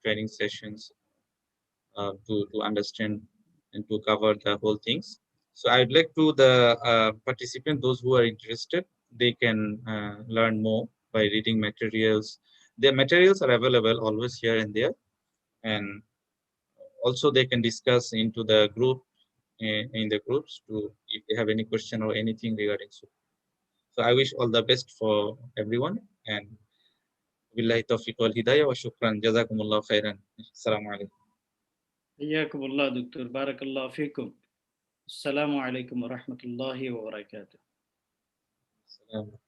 Speaker 2: training sessions to understand and to cover the whole things. So I'd like to the participant, those who are interested, they can learn more by reading materials. The materials are available always here and there, and also they can discuss into the group in the groups to if they have any question or anything regarding so. So I wish all the best for everyone, and billahi tawfiq wal hidayah wa shukran jazakumullah khairan. Assalamu alaikum.
Speaker 1: حياكم الله دكتور، بارك الله فيكم. السلام عليكم ورحمة الله وبركاته.
Speaker 2: Assalamu